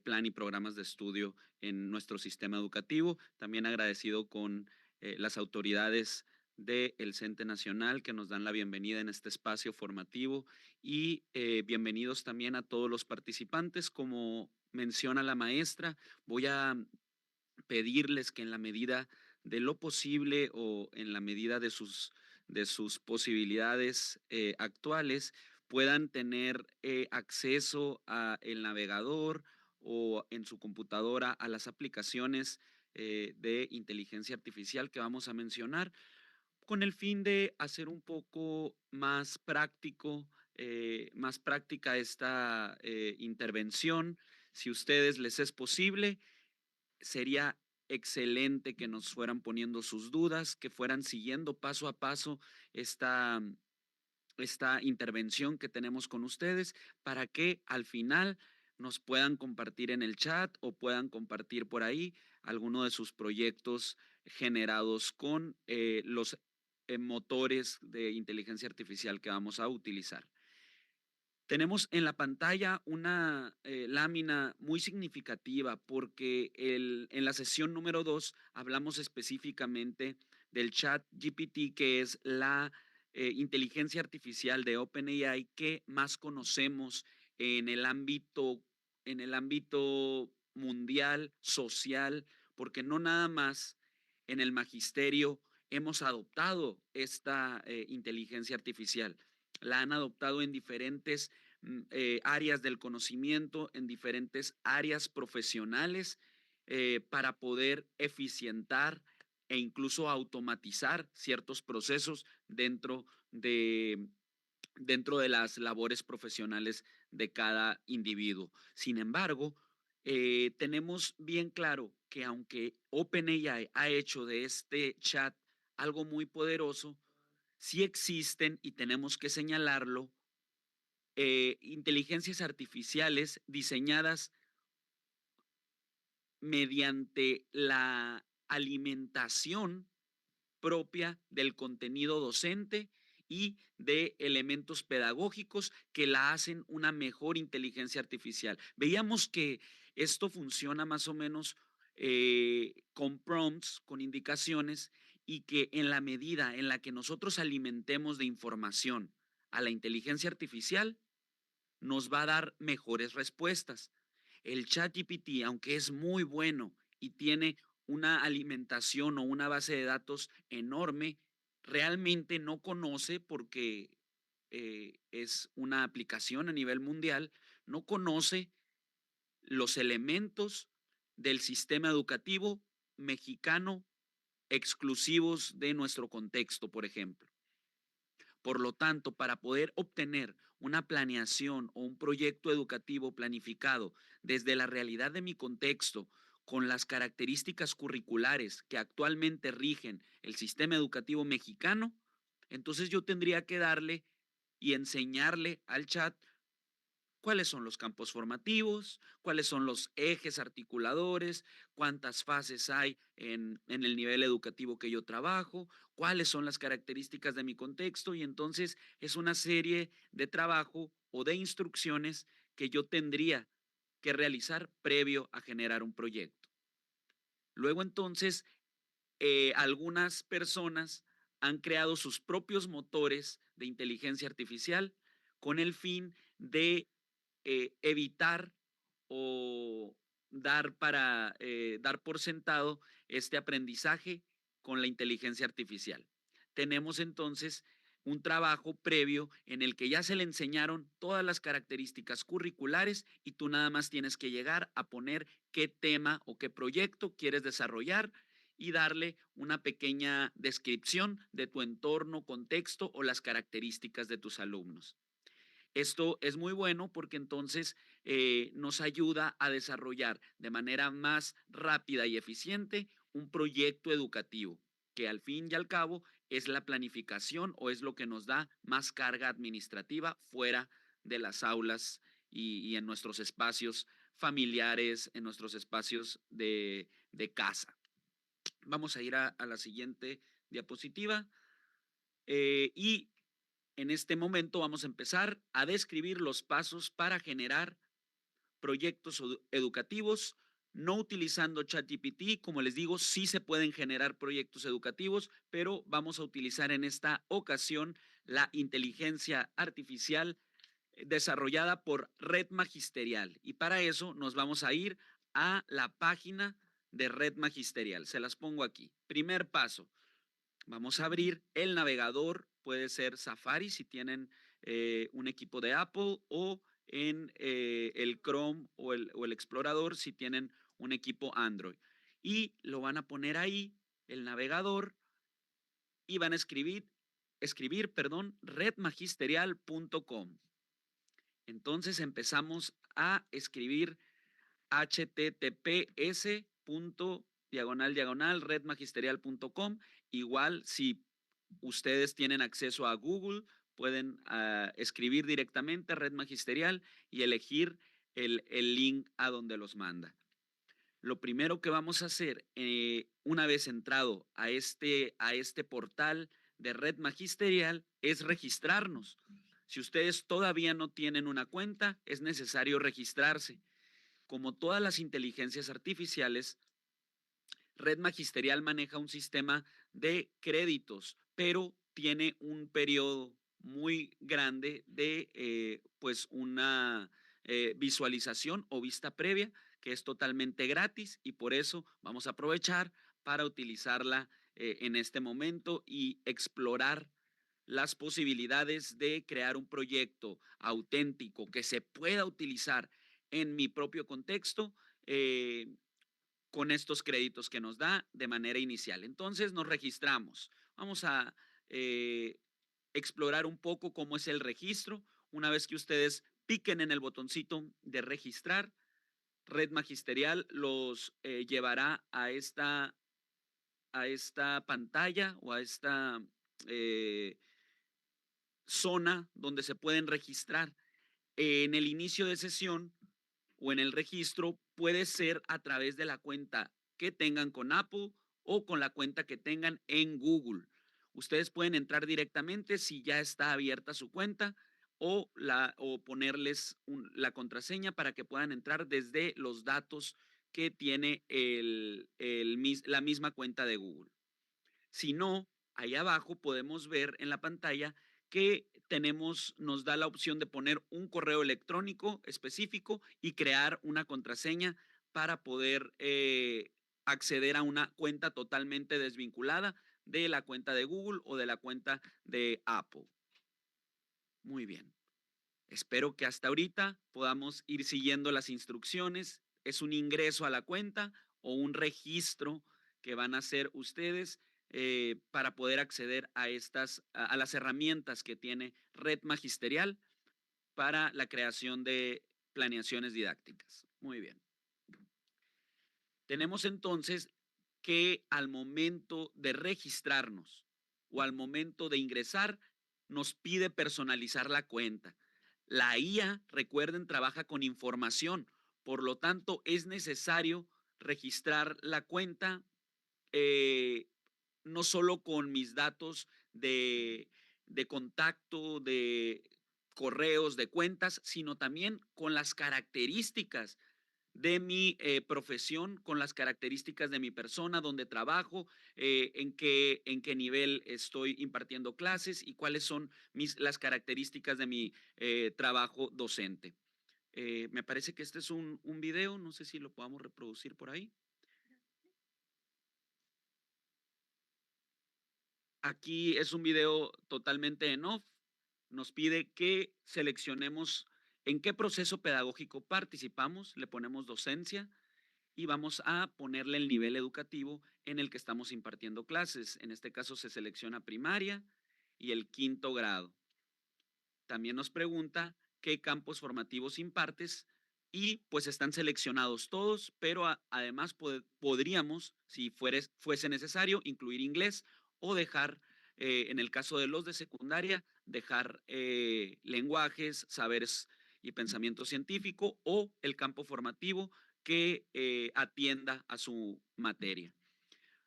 plan y programas de estudio en nuestro sistema educativo. También agradecido con las autoridades del CENTE Nacional, que nos dan la bienvenida en este espacio formativo, y bienvenidos también a todos los participantes. Como menciona la maestra, voy a pedirles que en la medida de lo posible o en la medida de sus posibilidades actuales, puedan tener acceso a el navegador o en su computadora a las aplicaciones de inteligencia artificial que vamos a mencionar, con el fin de hacer un poco más práctica esta intervención. Si a ustedes les es posible, sería excelente que nos fueran poniendo sus dudas, que fueran siguiendo paso a paso esta, esta intervención que tenemos con ustedes, para que al final nos puedan compartir en el chat o puedan compartir por ahí alguno de sus proyectos generados con los motores de inteligencia artificial que vamos a utilizar. Tenemos en la pantalla una lámina muy significativa porque en la sesión número 2 hablamos específicamente del chat GPT, que es la inteligencia artificial de OpenAI que más conocemos en en el ámbito mundial, social, porque no nada más en el magisterio hemos adoptado esta inteligencia artificial. La han adoptado en diferentes áreas del conocimiento, en diferentes áreas profesionales, para poder eficientar e incluso automatizar ciertos procesos dentro de las labores profesionales de cada individuo. Sin embargo, tenemos bien claro que aunque OpenAI ha hecho de este chat algo muy poderoso, sí existen, y tenemos que señalarlo, inteligencias artificiales diseñadas mediante la alimentación propia del contenido docente y de elementos pedagógicos que la hacen una mejor inteligencia artificial. Veíamos que esto funciona más o menos con prompts, con indicaciones, y que en la medida en la que nosotros alimentemos de información a la inteligencia artificial, nos va a dar mejores respuestas. El ChatGPT, aunque es muy bueno y tiene una alimentación o una base de datos enorme, realmente no conoce, porque es una aplicación a nivel mundial, no conoce los elementos del sistema educativo mexicano exclusivos de nuestro contexto, por ejemplo. Por lo tanto, para poder obtener una planeación o un proyecto educativo planificado desde la realidad de mi contexto, con las características curriculares que actualmente rigen el sistema educativo mexicano, entonces yo tendría que darle y enseñarle al chat cuáles son los campos formativos, cuáles son los ejes articuladores, cuántas fases hay en el nivel educativo que yo trabajo, cuáles son las características de mi contexto, y entonces es una serie de trabajo o de instrucciones que yo tendría que realizar previo a generar un proyecto. Luego entonces, algunas personas han creado sus propios motores de inteligencia artificial con el fin de evitar o dar por sentado este aprendizaje con la inteligencia artificial. Tenemos entonces un trabajo previo en el que ya se le enseñaron todas las características curriculares y tú nada más tienes que llegar a poner qué tema o qué proyecto quieres desarrollar y darle una pequeña descripción de tu entorno, contexto o las características de tus alumnos. Esto es muy bueno porque entonces nos ayuda a desarrollar de manera más rápida y eficiente un proyecto educativo, que al fin y al cabo es la planificación o es lo que nos da más carga administrativa fuera de las aulas y en nuestros espacios familiares, en nuestros espacios de casa. Vamos a ir a la siguiente diapositiva. Y en este momento vamos a empezar a describir los pasos para generar proyectos educativos, no utilizando ChatGPT. Como les digo, sí se pueden generar proyectos educativos, pero vamos a utilizar en esta ocasión la inteligencia artificial desarrollada por Red Magisterial. Y para eso nos vamos a ir a la página de Red Magisterial. Se las pongo aquí. Primer paso. Vamos a abrir el navegador, puede ser Safari si tienen un equipo de Apple, o en el Chrome o el explorador si tienen un equipo Android. Y lo van a poner ahí, el navegador, y van a escribir, redmagisterial.com. Entonces empezamos a escribir https://redmagisterial.com. Igual, si ustedes tienen acceso a Google, pueden escribir directamente Red Magisterial y elegir el link a donde los manda. Lo primero que vamos a hacer, una vez entrado a este portal de Red Magisterial, es registrarnos. Si ustedes todavía no tienen una cuenta, es necesario registrarse. Como todas las inteligencias artificiales, Red Magisterial maneja un sistema de créditos, pero tiene un periodo muy grande de pues una visualización o vista previa que es totalmente gratis, y por eso vamos a aprovechar para utilizarla en este momento y explorar las posibilidades de crear un proyecto auténtico que se pueda utilizar en mi propio contexto, con estos créditos que nos da de manera inicial. Entonces nos registramos. Vamos a eh, explorar un poco cómo es el registro. Una vez que ustedes piquen en el botoncito de registrar, Red Magisterial los llevará a esta pantalla o a esta eh, zona donde se pueden registrar. En el inicio de sesión o en el registro puede ser a través de la cuenta que tengan con Apple o con la cuenta que tengan en Google. Ustedes pueden entrar directamente si ya está abierta su cuenta, o ponerles la contraseña para que puedan entrar desde los datos que tiene la misma cuenta de Google. Si no, ahí abajo podemos ver en la pantalla que nos da la opción de poner un correo electrónico específico y crear una contraseña para poder acceder a una cuenta totalmente desvinculada de la cuenta de Google o de la cuenta de Apple. Muy bien. Espero que hasta ahorita podamos ir siguiendo las instrucciones. Es un ingreso a la cuenta o un registro que van a hacer ustedes para poder acceder a las herramientas que tiene Red Magisterial para la creación de planeaciones didácticas. Muy bien. Tenemos entonces que al momento de registrarnos o al momento de ingresar, nos pide personalizar la cuenta. La IA, recuerden, trabaja con información, por lo tanto es necesario registrar la cuenta eh, no solo con mis datos de contacto, de correos, de cuentas, sino también con las características de mi profesión, con las características de mi persona, donde trabajo, en qué nivel estoy impartiendo clases y cuáles son las características de mi trabajo docente. Me parece que este es un video, no sé si lo podamos reproducir por ahí. Aquí es un video totalmente en off. Nos pide que seleccionemos en qué proceso pedagógico participamos, le ponemos docencia y vamos a ponerle el nivel educativo en el que estamos impartiendo clases. En este caso se selecciona primaria y el 5º grado. También nos pregunta qué campos formativos impartes y pues están seleccionados todos, pero además podríamos, si fuese necesario, incluir inglés o dejar, en el caso de los de secundaria, dejar lenguajes, saberes y pensamiento científico o el campo formativo que atienda a su materia.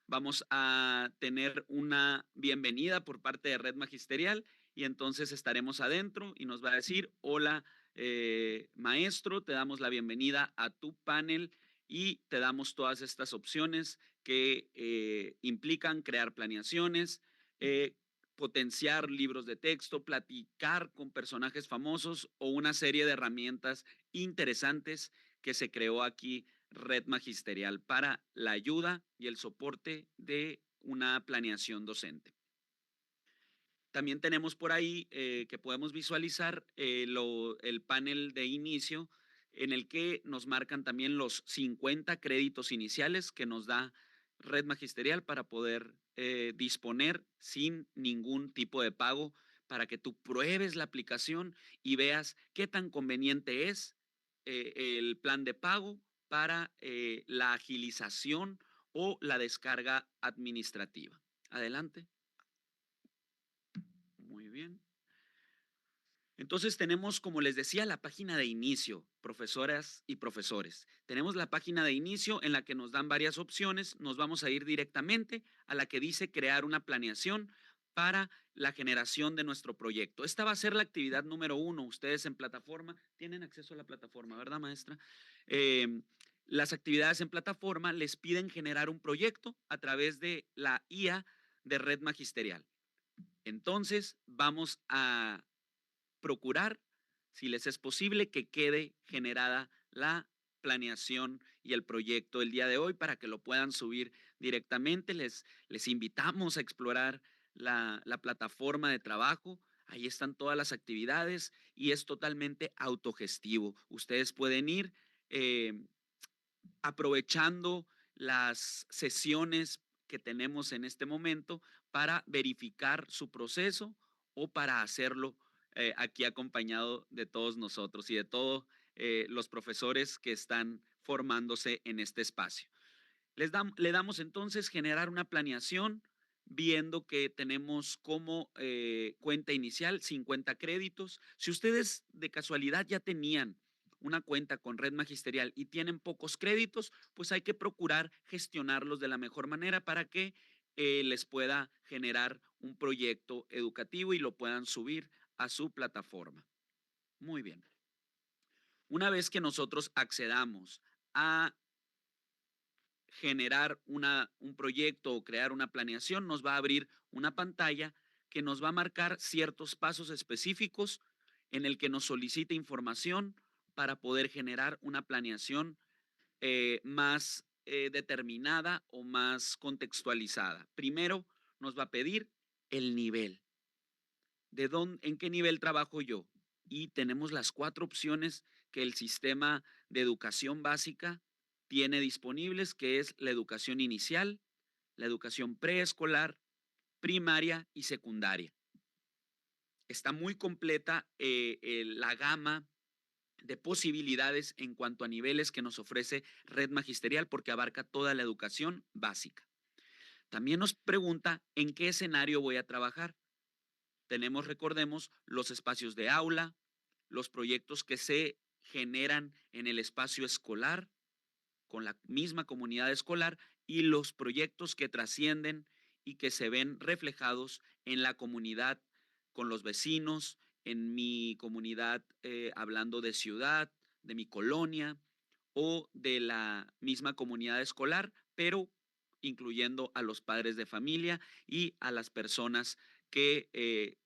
Vamos a tener una bienvenida por parte de Red Magisterial y entonces estaremos adentro y nos va a decir: hola, maestro, te damos la bienvenida a tu panel y te damos todas estas opciones que implican crear planeaciones, potenciar libros de texto, platicar con personajes famosos o una serie de herramientas interesantes que se creó aquí Red Magisterial para la ayuda y el soporte de una planeación docente. También tenemos por ahí que podemos visualizar el panel de inicio en el que nos marcan también los 50 créditos iniciales que nos da Red Magisterial para poder disponer sin ningún tipo de pago, para que tú pruebes la aplicación y veas qué tan conveniente es el plan de pago para la agilización o la descarga administrativa. Adelante. Muy bien. Entonces tenemos, como les decía, la página de inicio, profesoras y profesores. Tenemos la página de inicio en la que nos dan varias opciones. Nos vamos a ir directamente a la que dice crear una planeación para la generación de nuestro proyecto. Esta va a ser la actividad número 1. Ustedes en plataforma tienen acceso a la plataforma, ¿verdad, maestra? Em, las actividades en plataforma les piden generar un proyecto a través de la IA de Red Magisterial. Entonces vamos a procurar, si les es posible, que quede generada la planeación y el proyecto el día de hoy para que lo puedan subir directamente. Les invitamos a explorar la plataforma de trabajo. Ahí están todas las actividades y es totalmente autogestivo. Ustedes pueden ir eh, aprovechando las sesiones que tenemos en este momento para verificar su proceso o para hacerlo aquí acompañado de todos nosotros y de todos los profesores que están formándose en este espacio. Le damos entonces generar una planeación viendo que tenemos como cuenta inicial 50 créditos. Si ustedes de casualidad ya tenían una cuenta con Red Magisterial y tienen pocos créditos, pues hay que procurar gestionarlos de la mejor manera para que les pueda generar un proyecto educativo y lo puedan subir a su plataforma. Muy bien. Una vez que nosotros accedamos a generar un proyecto o crear una planeación, nos va a abrir una pantalla que nos va a marcar ciertos pasos específicos en el que nos solicita información para poder generar una planeación más determinada o más contextualizada. Primero, nos va a pedir el nivel. ¿En qué nivel trabajo yo? Y tenemos las 4 opciones que el sistema de educación básica tiene disponibles, que es la educación inicial, la educación preescolar, primaria y secundaria. Está muy completa la gama de posibilidades en cuanto a niveles que nos ofrece Red Magisterial porque abarca toda la educación básica. También nos pregunta en qué escenario voy a trabajar. Tenemos, recordemos, los espacios de aula, los proyectos que se generan en el espacio escolar, con la misma comunidad escolar, y los proyectos que trascienden y que se ven reflejados en la comunidad, con los vecinos, en mi comunidad, hablando de ciudad, de mi colonia o de la misma comunidad escolar, pero incluyendo a los padres de familia y a las personas que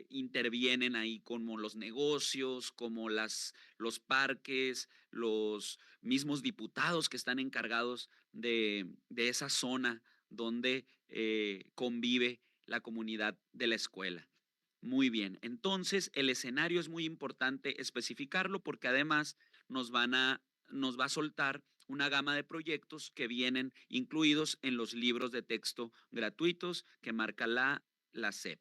intervienen ahí, como los negocios, como los parques, los mismos diputados que están encargados de esa zona donde convive la comunidad de la escuela. Muy bien, entonces el escenario es muy importante especificarlo porque además nos va a soltar una gama de proyectos que vienen incluidos en los libros de texto gratuitos que marca la SEP.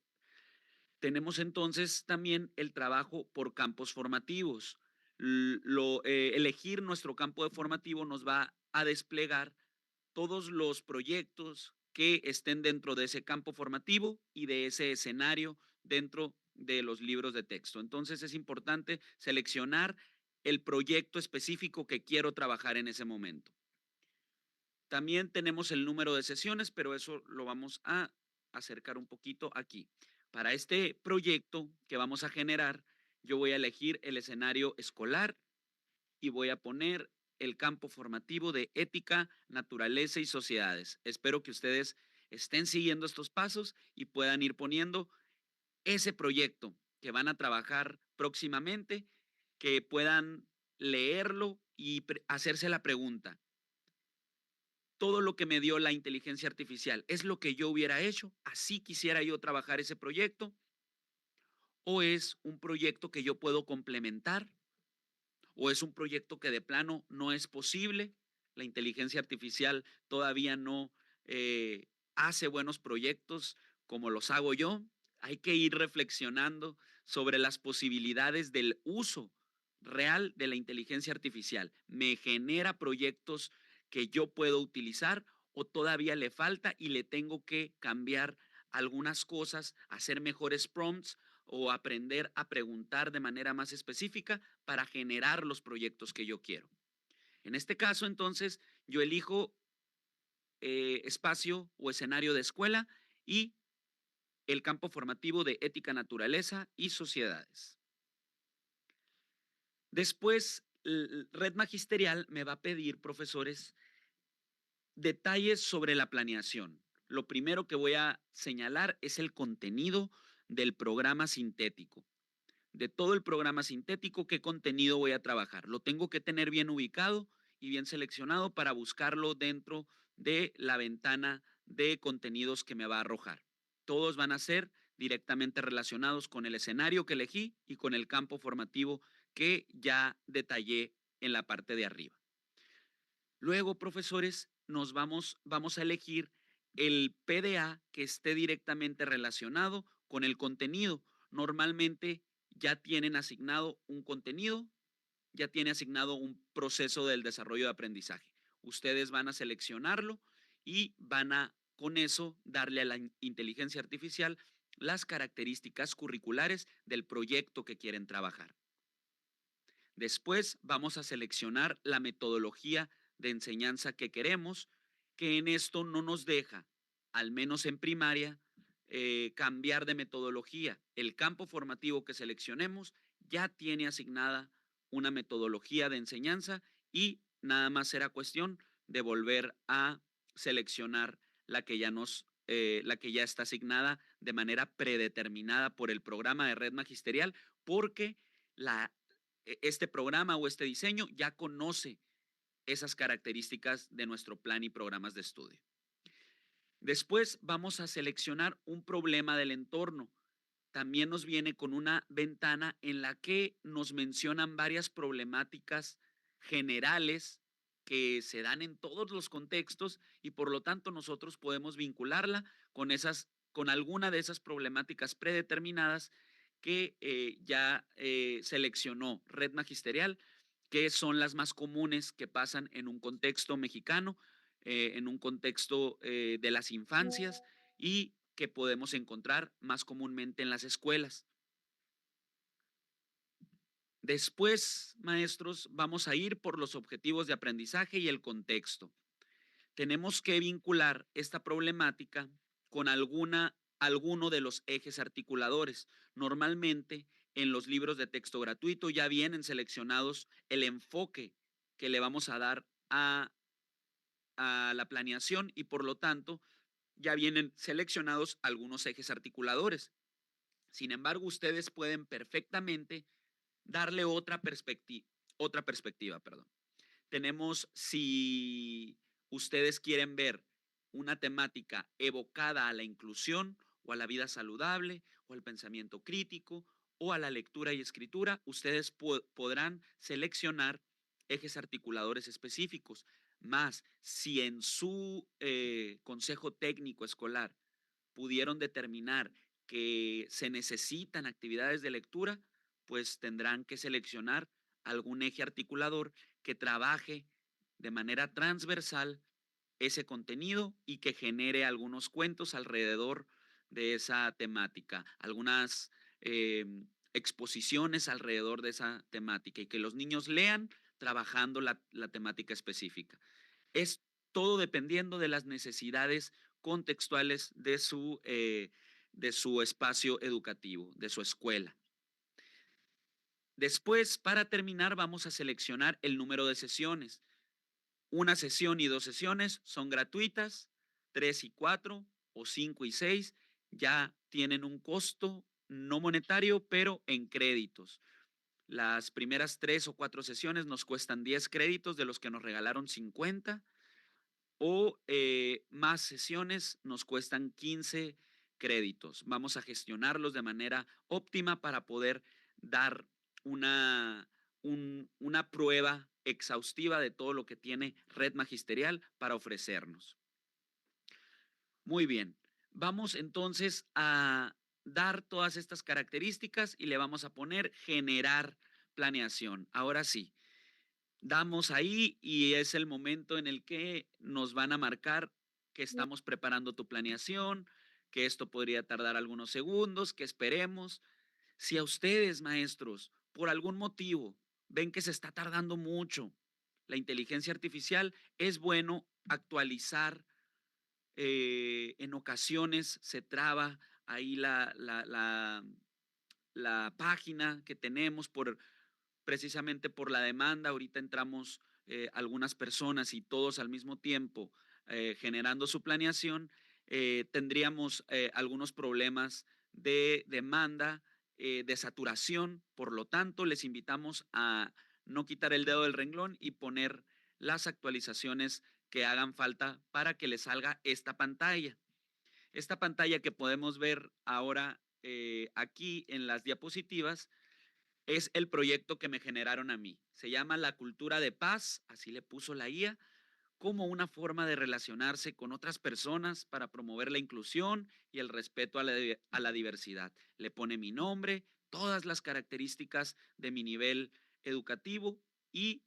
Tenemos entonces también el trabajo por campos formativos. Elegir nuestro campo de formativo nos va a desplegar todos los proyectos que estén dentro de ese campo formativo y de ese escenario dentro de los libros de texto. Entonces es importante seleccionar el proyecto específico que quiero trabajar en ese momento. También tenemos el número de sesiones, pero eso lo vamos a acercar un poquito aquí. Para este proyecto que vamos a generar, yo voy a elegir el escenario escolar y voy a poner el campo formativo de ética, naturaleza y sociedades. Espero que ustedes estén siguiendo estos pasos y puedan ir poniendo ese proyecto que van a trabajar próximamente, que puedan leerlo y hacerse la pregunta: todo lo que me dio la inteligencia artificial, ¿es lo que yo hubiera hecho? ¿Así quisiera yo trabajar ese proyecto? ¿O es un proyecto que yo puedo complementar? ¿O es un proyecto que de plano no es posible? La inteligencia artificial todavía no hace buenos proyectos como los hago yo. Hay que ir reflexionando sobre las posibilidades del uso real de la inteligencia artificial. ¿Me genera proyectos que yo puedo utilizar o todavía le falta y le tengo que cambiar algunas cosas, hacer mejores prompts o aprender a preguntar de manera más específica para generar los proyectos que yo quiero. En este caso, entonces, yo elijo espacio o escenario de escuela y el campo formativo de ética, naturaleza y sociedades. Después, Red Magisterial me va a pedir, profesores, detalles sobre la planeación. Lo primero que voy a señalar es el contenido del programa sintético. De todo el programa sintético, ¿qué contenido voy a trabajar? Lo tengo que tener bien ubicado y bien seleccionado para buscarlo dentro de la ventana de contenidos que me va a arrojar. Todos van a ser directamente relacionados con el escenario que elegí y con el campo formativo que ya detallé en la parte de arriba. Luego, profesores, vamos a elegir el PDA que esté directamente relacionado con el contenido. Normalmente ya tienen asignado un contenido, ya tiene asignado un proceso del desarrollo de aprendizaje. Ustedes van a seleccionarlo y van a, con eso, darle a la inteligencia artificial las características curriculares del proyecto que quieren trabajar. Después vamos a seleccionar la metodología de enseñanza que queremos, que en esto no nos deja, al menos en primaria, cambiar de metodología. El campo formativo que seleccionemos ya tiene asignada una metodología de enseñanza y nada más será cuestión de volver a seleccionar la que ya está asignada de manera predeterminada por el programa de red magisterial, porque este programa o este diseño ya conoce esas características de nuestro plan y programas de estudio. Después vamos a seleccionar un problema del entorno. También nos viene con una ventana en la que nos mencionan varias problemáticas generales que se dan en todos los contextos y por lo tanto nosotros podemos vincularla con alguna de esas problemáticas predeterminadas que ya seleccionó Red Magisterial, que son las más comunes que pasan en un contexto mexicano, en un contexto de las infancias y que podemos encontrar más comúnmente en las escuelas. Después, maestros, vamos a ir por los objetivos de aprendizaje y el contexto. Tenemos que vincular esta problemática con alguno de los ejes articuladores. Normalmente, en los libros de texto gratuito ya vienen seleccionados el enfoque que le vamos a dar a la planeación y por lo tanto ya vienen seleccionados algunos ejes articuladores. Sin embargo, ustedes pueden perfectamente darle otra perspectiva, perdón. Tenemos, si ustedes quieren ver una temática evocada a la inclusión o a la vida saludable o al pensamiento crítico o a la lectura y escritura, ustedes podrán seleccionar ejes articuladores específicos. Más, si en su consejo técnico escolar pudieron determinar que se necesitan actividades de lectura, pues tendrán que seleccionar algún eje articulador que trabaje de manera transversal ese contenido y que genere algunos cuentos alrededor de esa temática, algunas exposiciones alrededor de esa temática y que los niños lean trabajando la temática específica. Es todo dependiendo de las necesidades contextuales de su espacio educativo, de su escuela. Después, para terminar, vamos a seleccionar el número de sesiones. Una sesión y 2 sesiones son gratuitas, 3 y 4 o 5 y 6 ya tienen un costo no monetario, pero en créditos. Las primeras 3 o 4 sesiones nos cuestan 10 créditos, de los que nos regalaron 50, o más sesiones nos cuestan 15 créditos. Vamos a gestionarlos de manera óptima para poder dar una prueba exhaustiva de todo lo que tiene Red Magisterial para ofrecernos. Muy bien, vamos entonces a dar todas estas características y le vamos a poner generar planeación. Ahora sí, damos ahí y es el momento en el que nos van a marcar que estamos preparando tu planeación, que esto podría tardar algunos segundos, que esperemos. Si a ustedes, maestros, por algún motivo ven que se está tardando mucho la inteligencia artificial, es bueno actualizar. En ocasiones se traba ahí la página que tenemos precisamente por la demanda. Ahorita entramos algunas personas y todos al mismo tiempo generando su planeación. Tendríamos algunos problemas de demanda, de saturación. Por lo tanto, les invitamos a no quitar el dedo del renglón y poner las actualizaciones que hagan falta para que les salga esta pantalla. Esta pantalla que podemos ver ahora aquí en las diapositivas es el proyecto que me generaron a mí. Se llama La Cultura de Paz, así le puso la IA, como una forma de relacionarse con otras personas para promover la inclusión y el respeto a la diversidad. Le pone mi nombre, todas las características de mi nivel educativo y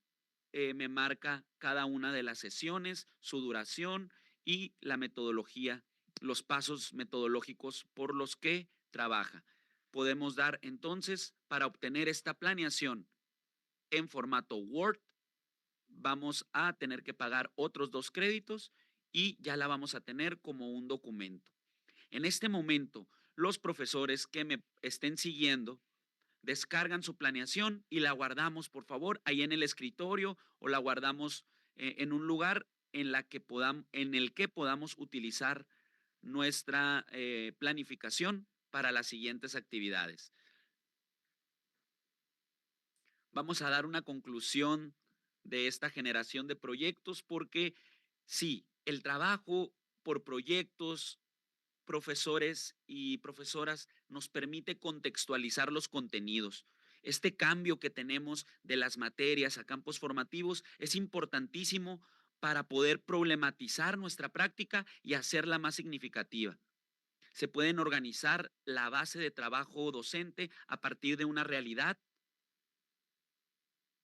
me marca cada una de las sesiones, su duración y la metodología, los pasos metodológicos por los que trabaja. Podemos dar entonces, para obtener esta planeación en formato Word, vamos a tener que pagar otros 2 créditos y ya la vamos a tener como un documento. En este momento, los profesores que me estén siguiendo descargan su planeación y la guardamos, por favor, ahí en el escritorio o la guardamos en un lugar en el que podamos utilizar nuestra planificación para las siguientes actividades. Vamos a dar una conclusión de esta generación de proyectos porque sí, el trabajo por proyectos, profesores y profesoras, nos permite contextualizar los contenidos. Este cambio que tenemos de las materias a campos formativos es importantísimo para poder problematizar nuestra práctica y hacerla más significativa. Se pueden organizar la base de trabajo docente a partir de una realidad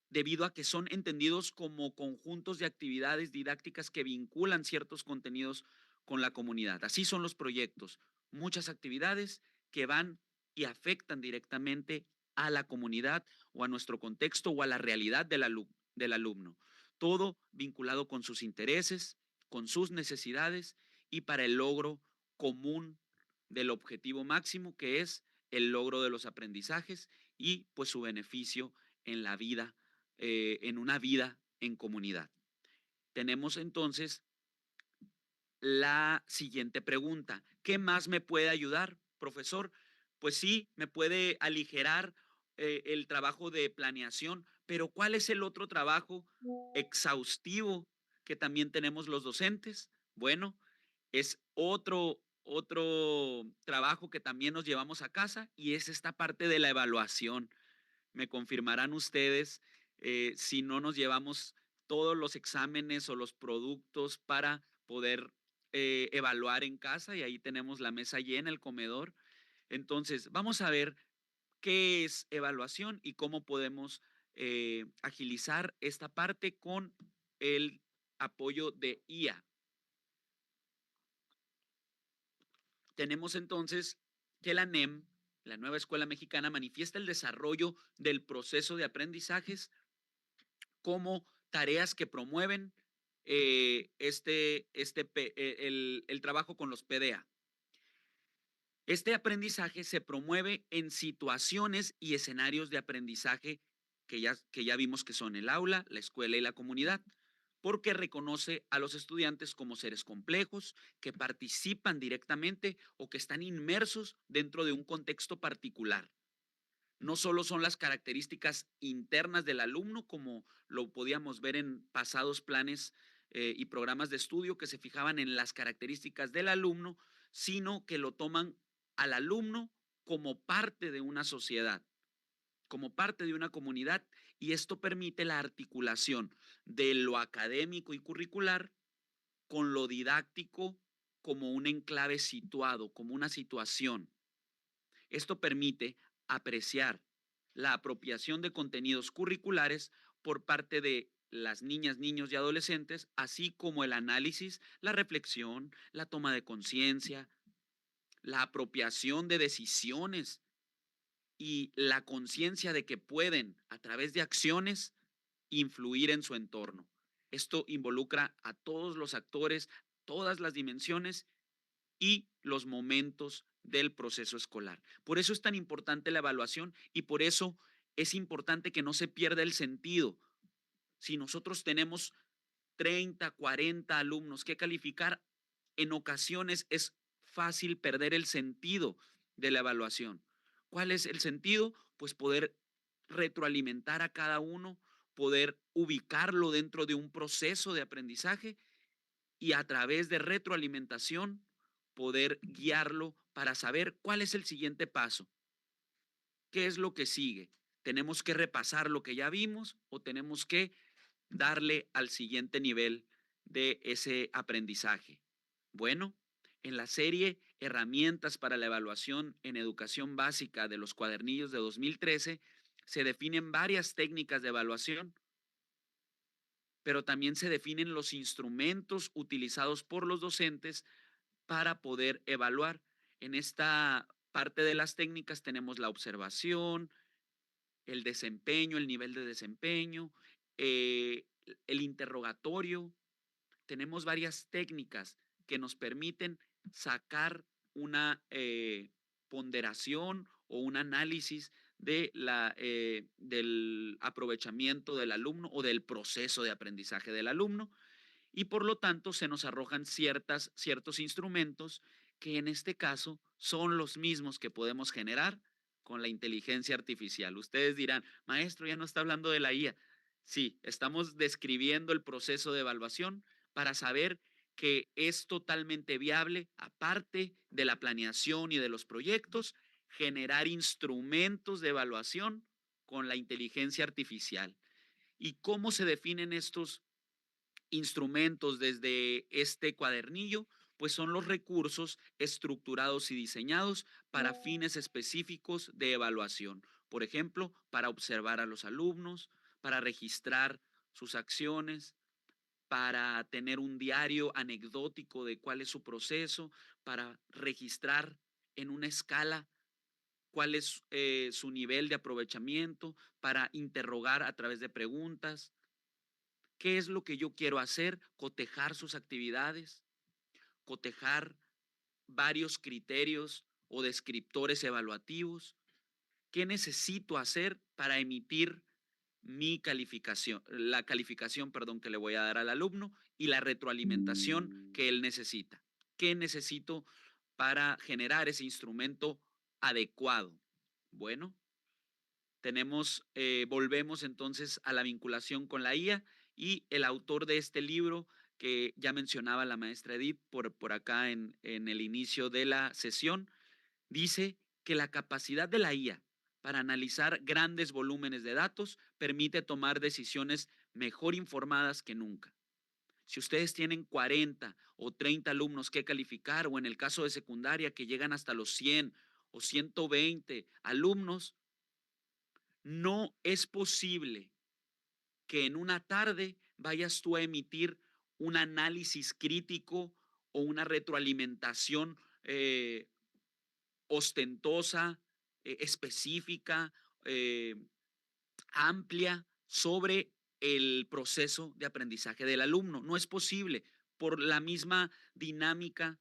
debido a que son entendidos como conjuntos de actividades didácticas que vinculan ciertos contenidos con la comunidad. Así son los proyectos, muchas actividades que van y afectan directamente a la comunidad o a nuestro contexto o a la realidad del alumno. Todo vinculado con sus intereses, con sus necesidades y para el logro común del objetivo máximo, que es el logro de los aprendizajes y pues su beneficio en la vida, en una vida en comunidad. Tenemos entonces la siguiente pregunta. ¿Qué más me puede ayudar, profesor? Pues sí, me puede aligerar el trabajo de planeación, pero ¿cuál es el otro trabajo exhaustivo que también tenemos los docentes? Bueno, es otro trabajo que también nos llevamos a casa y es esta parte de la evaluación. Me confirmarán ustedes si no nos llevamos todos los exámenes o los productos para poder evaluar en casa y ahí tenemos la mesa llena, el comedor. Entonces, vamos a ver qué es evaluación y cómo podemos agilizar esta parte con el apoyo de IA. Tenemos entonces que la NEM, la Nueva Escuela Mexicana, manifiesta el desarrollo del proceso de aprendizajes como tareas que promueven el trabajo con los PDA. Este aprendizaje se promueve en situaciones y escenarios de aprendizaje que ya vimos que son el aula, la escuela y la comunidad, porque reconoce a los estudiantes como seres complejos que participan directamente o que están inmersos dentro de un contexto particular. No solo son las características internas del alumno, como lo podíamos ver en pasados planes y programas de estudio que se fijaban en las características del alumno, sino que lo toman al alumno como parte de una sociedad, como parte de una comunidad, y esto permite la articulación de lo académico y curricular con lo didáctico como un enclave situado, como una situación. Esto permite apreciar la apropiación de contenidos curriculares por parte de las niñas, niños y adolescentes, así como el análisis, la reflexión, la toma de conciencia, la apropiación de decisiones y la conciencia de que pueden, a través de acciones, influir en su entorno. Esto involucra a todos los actores, todas las dimensiones y los momentos del proceso escolar. Por eso es tan importante la evaluación y por eso es importante que no se pierda el sentido. Si nosotros tenemos 30, 40 alumnos que calificar, en ocasiones es fácil perder el sentido de la evaluación. ¿Cuál es el sentido? Pues poder retroalimentar a cada uno, poder ubicarlo dentro de un proceso de aprendizaje y a través de retroalimentación poder guiarlo para saber cuál es el siguiente paso, qué es lo que sigue. ¿Tenemos que repasar lo que ya vimos o tenemos que darle al siguiente nivel de ese aprendizaje? Bueno, en la serie Herramientas para la Evaluación en Educación Básica de los Cuadernillos de 2013 se definen varias técnicas de evaluación, pero también se definen los instrumentos utilizados por los docentes para poder evaluar. En esta parte de las técnicas tenemos la observación, el desempeño, el nivel de desempeño, el interrogatorio. Tenemos varias técnicas que nos permiten sacar una ponderación o un análisis del aprovechamiento del alumno o del proceso de aprendizaje del alumno y por lo tanto se nos arrojan ciertos instrumentos que en este caso son los mismos que podemos generar con la inteligencia artificial. Ustedes dirán, maestro, ya no está hablando de la IA. Sí, estamos describiendo el proceso de evaluación para saber que es totalmente viable, aparte de la planeación y de los proyectos, generar instrumentos de evaluación con la inteligencia artificial. ¿Y cómo se definen estos instrumentos desde este cuadernillo? Pues son los recursos estructurados y diseñados para fines específicos de evaluación. Por ejemplo, para observar a los alumnos, para registrar sus acciones, para tener un diario anecdótico de cuál es su proceso, para registrar en una escala cuál es su nivel de aprovechamiento, para interrogar a través de preguntas, qué es lo que yo quiero hacer, cotejar sus actividades, cotejar varios criterios o descriptores evaluativos, qué necesito hacer para emitir mi calificación, la calificación, perdón, que le voy a dar al alumno y la retroalimentación que él necesita. ¿Qué necesito para generar ese instrumento adecuado? Bueno, volvemos entonces a la vinculación con la IA y el autor de este libro que ya mencionaba la maestra Edith por acá en el inicio de la sesión, dice que la capacidad de la IA para analizar grandes volúmenes de datos permite tomar decisiones mejor informadas que nunca. Si ustedes tienen 40 o 30 alumnos que calificar, o en el caso de secundaria que llegan hasta los 100 o 120 alumnos, no es posible que en una tarde vayas tú a emitir un análisis crítico o una retroalimentación ostentosa, específica, eh, amplia sobre el proceso de aprendizaje del alumno. No es posible por la misma dinámica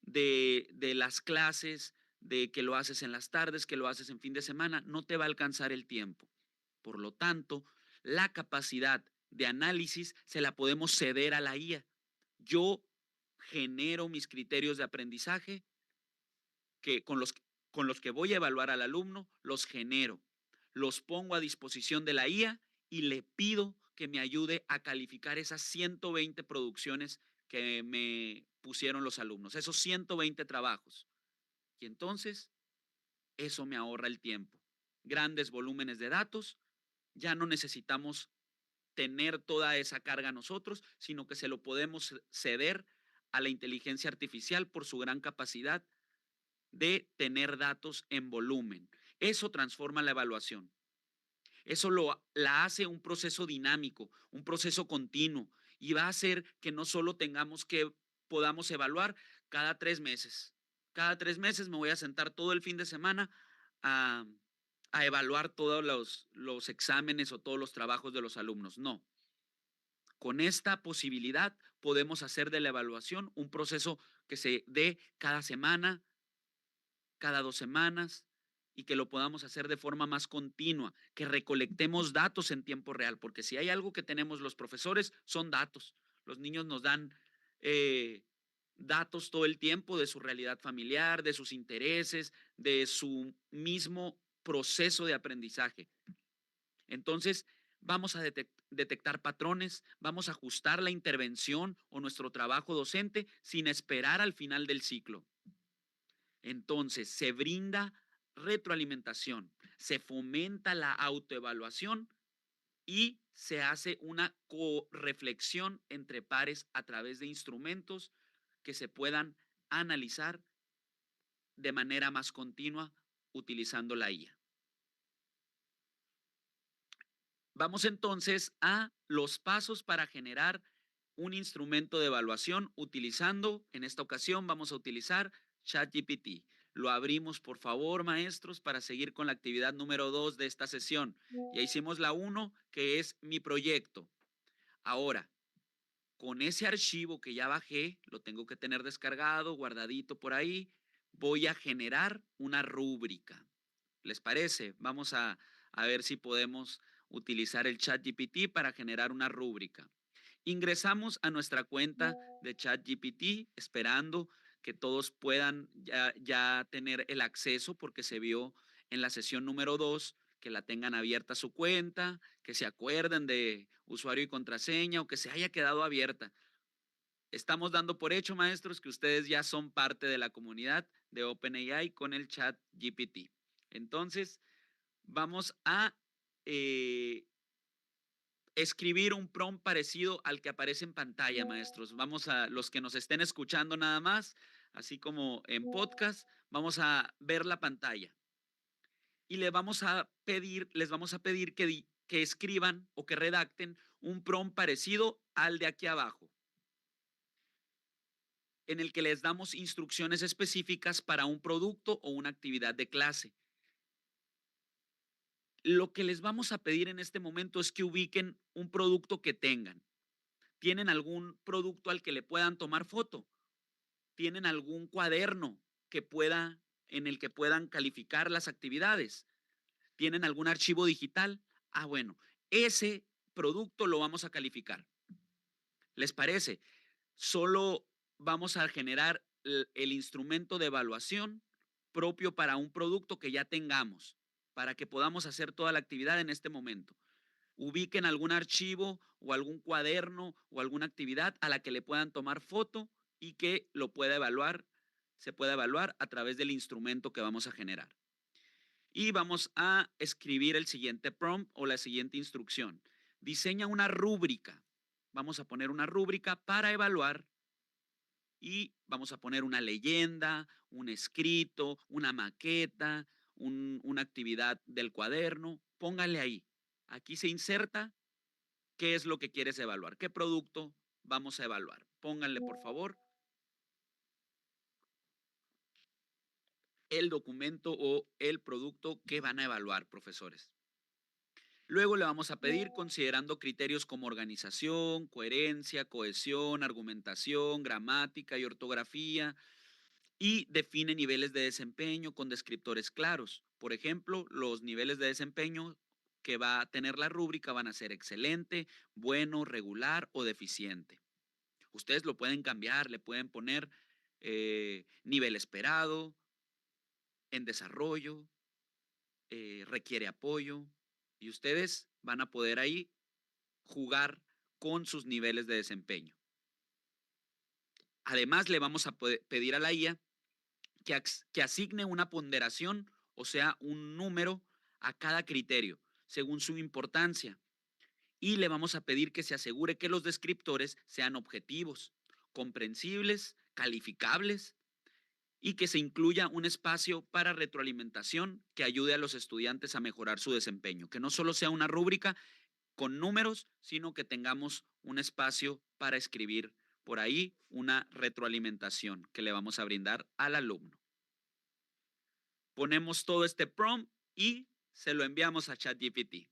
de las clases, de que lo haces en las tardes, que lo haces en fin de semana, no te va a alcanzar el tiempo. Por lo tanto, la capacidad de análisis se la podemos ceder a la IA. Yo genero mis criterios de aprendizaje que con los que voy a evaluar al alumno, los genero, los pongo a disposición de la IA y le pido que me ayude a calificar esas 120 producciones que me pusieron los alumnos, esos 120 trabajos. Y entonces, eso me ahorra el tiempo. Grandes volúmenes de datos, ya no necesitamos tener toda esa carga nosotros, sino que se lo podemos ceder a la inteligencia artificial por su gran capacidad de tener datos en volumen. Eso transforma la evaluación. Eso la hace un proceso dinámico, un proceso continuo y va a hacer que no solo podamos evaluar cada 3 meses. Cada 3 meses me voy a sentar todo el fin de semana a, a evaluar todos los exámenes o todos los trabajos de los alumnos. No. Con esta posibilidad podemos hacer de la evaluación un proceso que se dé cada semana, cada 2 semanas, y que lo podamos hacer de forma más continua, que recolectemos datos en tiempo real, porque si hay algo que tenemos los profesores son datos. Los niños nos dan datos todo el tiempo de su realidad familiar, de sus intereses, de su mismo proceso de aprendizaje. Entonces, vamos a detectar patrones, vamos a ajustar la intervención o nuestro trabajo docente sin esperar al final del ciclo. Entonces, se brinda retroalimentación, se fomenta la autoevaluación y se hace una correflexión entre pares a través de instrumentos que se puedan analizar de manera más continua utilizando la IA. Vamos entonces a los pasos para generar un instrumento de evaluación utilizando, en esta ocasión vamos a utilizar ChatGPT. Lo abrimos, por favor, maestros, para seguir con la actividad número 2 de esta sesión. Ya hicimos la 1, que es mi proyecto. Ahora, con ese archivo que ya bajé, lo tengo que tener descargado, guardadito por ahí, voy a generar una rúbrica. ¿Les parece? Vamos a ver si podemos utilizar el ChatGPT para generar una rúbrica. Ingresamos a nuestra cuenta de ChatGPT esperando que todos puedan ya tener el acceso, porque se vio en la sesión número 2 que la tengan abierta su cuenta, que se acuerden de usuario y contraseña o que se haya quedado abierta. Estamos dando por hecho, maestros, que ustedes ya son parte de la comunidad de OpenAI con el ChatGPT. Entonces, vamos a escribir un prompt parecido al que aparece en pantalla, maestros. Vamos a, los que nos estén escuchando nada más, así como en podcast, vamos a ver la pantalla. Y les vamos a pedir que escriban o que redacten un prompt parecido al de aquí abajo, en el que les damos instrucciones específicas para un producto o una actividad de clase. Lo que les vamos a pedir en este momento es que ubiquen un producto que tengan. ¿Tienen algún producto al que le puedan tomar foto? ¿Tienen algún cuaderno en el que puedan calificar las actividades? ¿Tienen algún archivo digital? Ah, bueno, ese producto lo vamos a calificar. ¿Les parece? Solo vamos a generar el instrumento de evaluación propio para un producto que ya tengamos, para que podamos hacer toda la actividad en este momento. Ubiquen algún archivo o algún cuaderno o alguna actividad a la que le puedan tomar foto y que lo pueda evaluar, se pueda evaluar a través del instrumento que vamos a generar. Y vamos a escribir el siguiente prompt o la siguiente instrucción. Diseña una rúbrica. Vamos a poner una rúbrica para evaluar y vamos a poner una leyenda, un escrito, una maqueta, una actividad del cuaderno. Póngale ahí. Aquí se inserta qué es lo que quieres evaluar, qué producto vamos a evaluar. Pónganle, por favor, el documento o el producto que van a evaluar, profesores. Luego le vamos a pedir, considerando criterios como organización, coherencia, cohesión, argumentación, gramática y ortografía, y define niveles de desempeño con descriptores claros. Por ejemplo, los niveles de desempeño que va a tener la rúbrica van a ser excelente, bueno, regular o deficiente. Ustedes lo pueden cambiar, le pueden poner nivel esperado, en desarrollo, requiere apoyo, y ustedes van a poder ahí jugar con sus niveles de desempeño. Además, le vamos a pedir a la IA que asigne una ponderación, o sea, un número a cada criterio, según su importancia. Y le vamos a pedir que se asegure que los descriptores sean objetivos, comprensibles, calificables, y que se incluya un espacio para retroalimentación que ayude a los estudiantes a mejorar su desempeño. Que no solo sea una rúbrica con números, sino que tengamos un espacio para escribir por ahí una retroalimentación que le vamos a brindar al alumno. Ponemos todo este prompt y se lo enviamos a ChatGPT.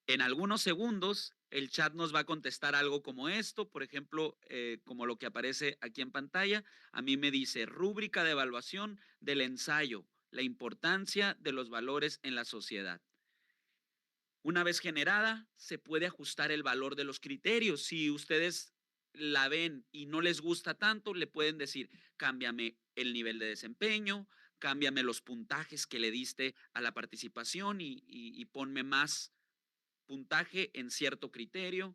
En algunos segundos, el chat nos va a contestar algo como esto, por ejemplo, como lo que aparece aquí en pantalla. A mí me dice, rúbrica de evaluación del ensayo, la importancia de los valores en la sociedad. Una vez generada, se puede ajustar el valor de los criterios. Si ustedes la ven y no les gusta tanto, le pueden decir, cámbiame el nivel de desempeño, cámbiame los puntajes que le diste a la participación y ponme más puntaje en cierto criterio.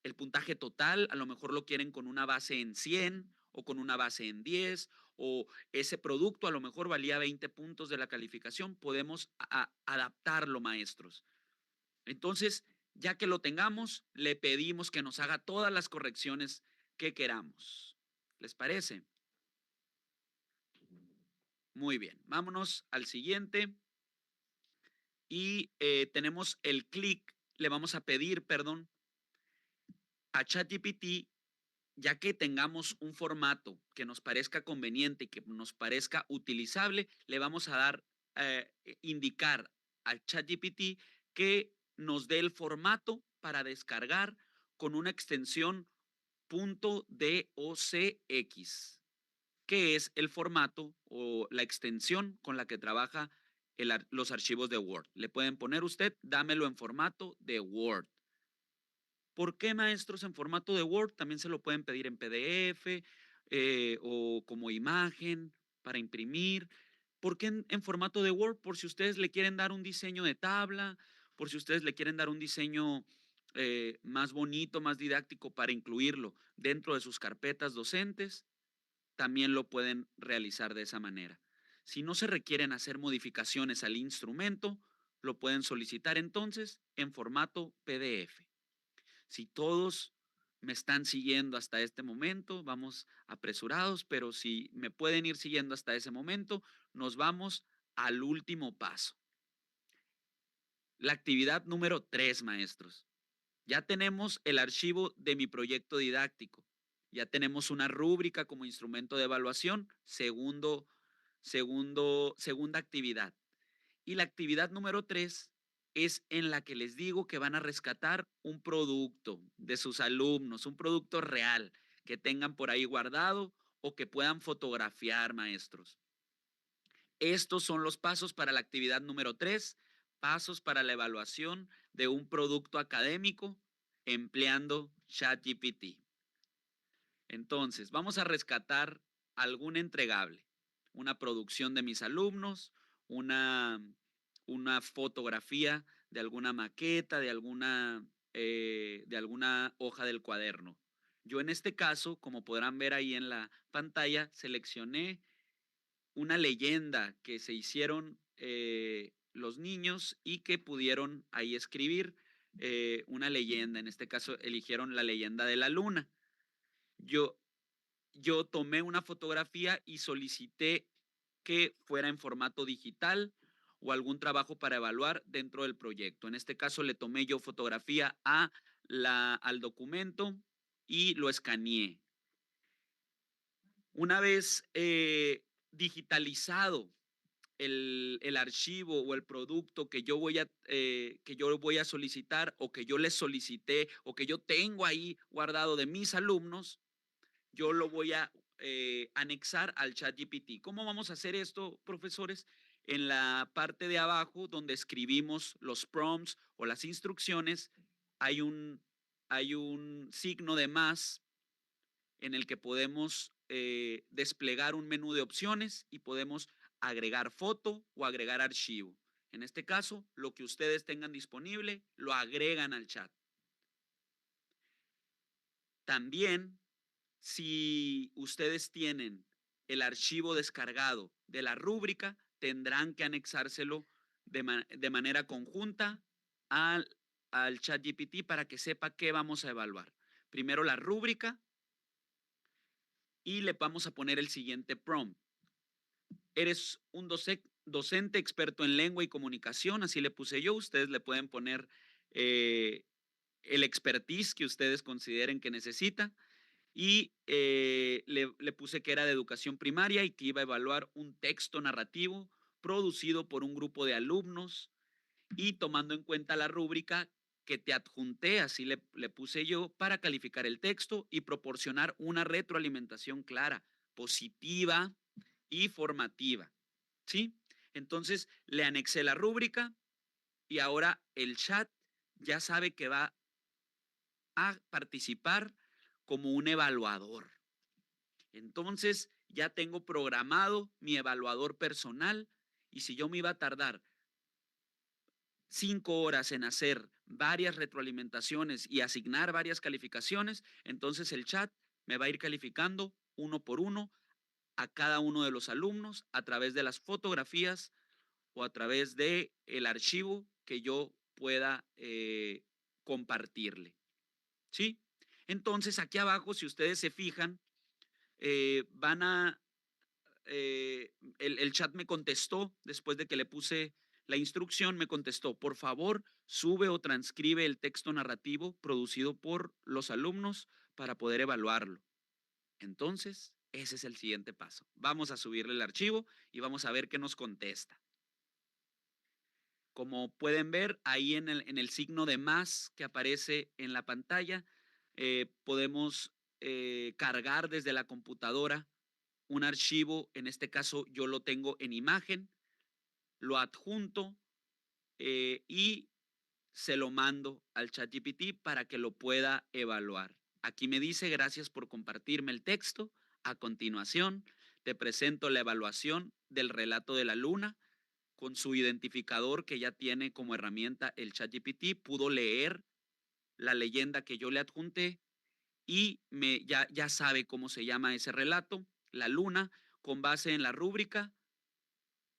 El puntaje total a lo mejor lo quieren con una base en 100 o con una base en 10, o ese producto a lo mejor valía 20 puntos de la calificación. Podemos adaptarlo, maestros. Entonces, ya que lo tengamos, le pedimos que nos haga todas las correcciones que queramos. ¿Les parece? Muy bien, vámonos al siguiente. Y tenemos el clic, le vamos a pedir, perdón, a ChatGPT, ya que tengamos un formato que nos parezca conveniente y que nos parezca utilizable, le vamos a dar, indicar al ChatGPT que nos dé el formato para descargar con una extensión .docx, que es el formato o la extensión con la que trabaja los archivos de Word. Le pueden poner usted, dámelo en formato de Word. ¿Por qué, maestros, en formato de Word? También se lo pueden pedir en PDF o como imagen para imprimir. ¿Por qué en formato de Word? Por si ustedes le quieren dar un diseño de tabla, por si ustedes le quieren dar un diseño más bonito, más didáctico para incluirlo dentro de sus carpetas docentes, también lo pueden realizar de esa manera. Si no se requieren hacer modificaciones al instrumento, lo pueden solicitar entonces en formato PDF. Si todos me están siguiendo hasta este momento, vamos apresurados, pero si me pueden ir siguiendo hasta ese momento, nos vamos al último paso. La actividad número 3, maestros. Ya tenemos el archivo de mi proyecto didáctico. Ya tenemos una rúbrica como instrumento de evaluación, segunda actividad. Y la actividad número 3 es en la que les digo que van a rescatar un producto de sus alumnos, un producto real que tengan por ahí guardado o que puedan fotografiar, maestros. Estos son los pasos para la actividad número 3, pasos para la evaluación de un producto académico empleando ChatGPT. Entonces, vamos a rescatar algún entregable, una producción de mis alumnos, una, una fotografía de alguna maqueta, de alguna hoja del cuaderno. Yo en este caso, como podrán ver ahí en la pantalla, seleccioné una leyenda que se hicieron los niños y que pudieron ahí escribir una leyenda. En este caso, eligieron la leyenda de la luna. Yo, yo tomé una fotografía y solicité que fuera en formato digital o algún trabajo para evaluar dentro del proyecto. En este caso le tomé yo fotografía al documento y lo escaneé. Una vez digitalizado el archivo o el producto que yo voy a solicitar o que yo les solicité o que yo tengo ahí guardado de mis alumnos, yo lo voy a anexar al ChatGPT. ¿Cómo vamos a hacer esto, profesores? En la parte de abajo, donde escribimos los prompts o las instrucciones, hay hay un signo de más en el que podemos desplegar un menú de opciones y podemos agregar foto o agregar archivo. En este caso, lo que ustedes tengan disponible, lo agregan al chat. También, si ustedes tienen el archivo descargado de la rúbrica, tendrán que anexárselo de manera conjunta al ChatGPT para que sepa qué vamos a evaluar. Primero la rúbrica y le vamos a poner el siguiente prompt. Eres un docente experto en lengua y comunicación, así le puse yo. Ustedes le pueden poner el expertise que ustedes consideren que necesita. Y le puse que era de educación primaria y que iba a evaluar un texto narrativo producido por un grupo de alumnos y tomando en cuenta la rúbrica que te adjunté, así le puse yo, para calificar el texto y proporcionar una retroalimentación clara, positiva y formativa, ¿sí? Entonces, le anexé la rúbrica y ahora el chat ya sabe que va a participar como un evaluador. Entonces, ya tengo programado mi evaluador personal y si yo me iba a tardar 5 horas en hacer varias retroalimentaciones y asignar varias calificaciones, entonces el chat me va a ir calificando uno por uno a cada uno de los alumnos a través de las fotografías o a través de el archivo que yo pueda compartirle, ¿sí? Entonces aquí abajo, si ustedes se fijan, van a el chat me contestó después de que le puse la instrucción, me contestó, por favor, sube o transcribe el texto narrativo producido por los alumnos para poder evaluarlo. Entonces, ese es el siguiente paso. Vamos a subirle el archivo y vamos a ver qué nos contesta. Como pueden ver, ahí en el signo de más que aparece en la pantalla, podemos cargar desde la computadora un archivo, en este caso yo lo tengo en imagen, lo adjunto y se lo mando al ChatGPT para que lo pueda evaluar. Aquí me dice, gracias por compartirme el texto. A continuación, te presento la evaluación del relato de la luna con su identificador que ya tiene como herramienta el ChatGPT. Pudo leer la leyenda que yo le adjunté y ya sabe cómo se llama ese relato, La Luna, con base en la rúbrica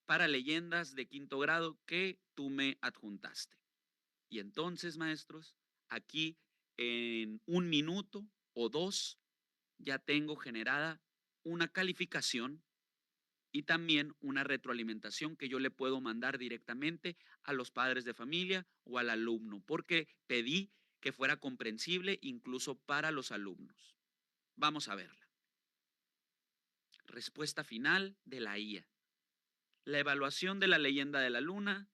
para leyendas de 5º grado que tú me adjuntaste. Y entonces, maestros, aquí en 1 minuto o 2 ya tengo generada una calificación y también una retroalimentación que yo le puedo mandar directamente a los padres de familia o al alumno, porque pedí que fuera comprensible incluso para los alumnos. Vamos a verla. Respuesta final de la IA. La evaluación de la leyenda de la luna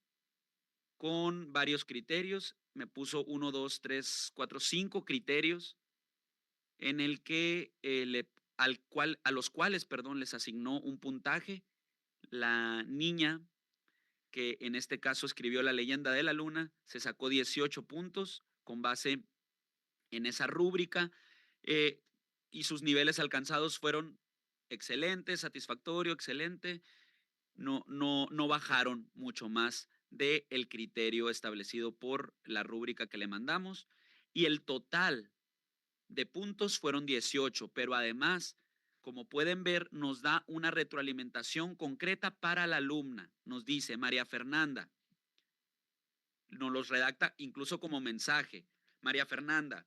con varios criterios. Me puso 1, 2, 3, 4, 5 criterios en el que a los cuales, perdón, les asignó un puntaje. La niña que en este caso escribió la leyenda de la luna se sacó 18 puntos con base en esa rúbrica eh, y sus niveles alcanzados fueron excelente, satisfactorio, excelente. No bajaron mucho más del criterio establecido por la rúbrica que le mandamos y el total de puntos fueron 18, pero además, como pueden ver, nos da una retroalimentación concreta para la alumna. Nos dice María Fernanda, nos los redacta incluso como mensaje. María Fernanda,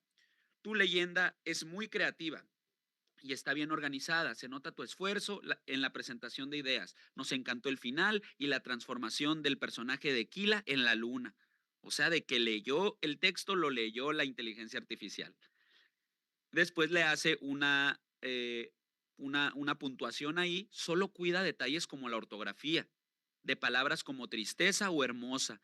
tu leyenda es muy creativa y está bien organizada. Se nota tu esfuerzo en la presentación de ideas. Nos encantó el final y la transformación del personaje de Kila en la luna. O sea, de que leyó el texto, lo leyó la inteligencia artificial. Después le hace una puntuación ahí. Solo cuida detalles como la ortografía, de palabras como tristeza o hermosa.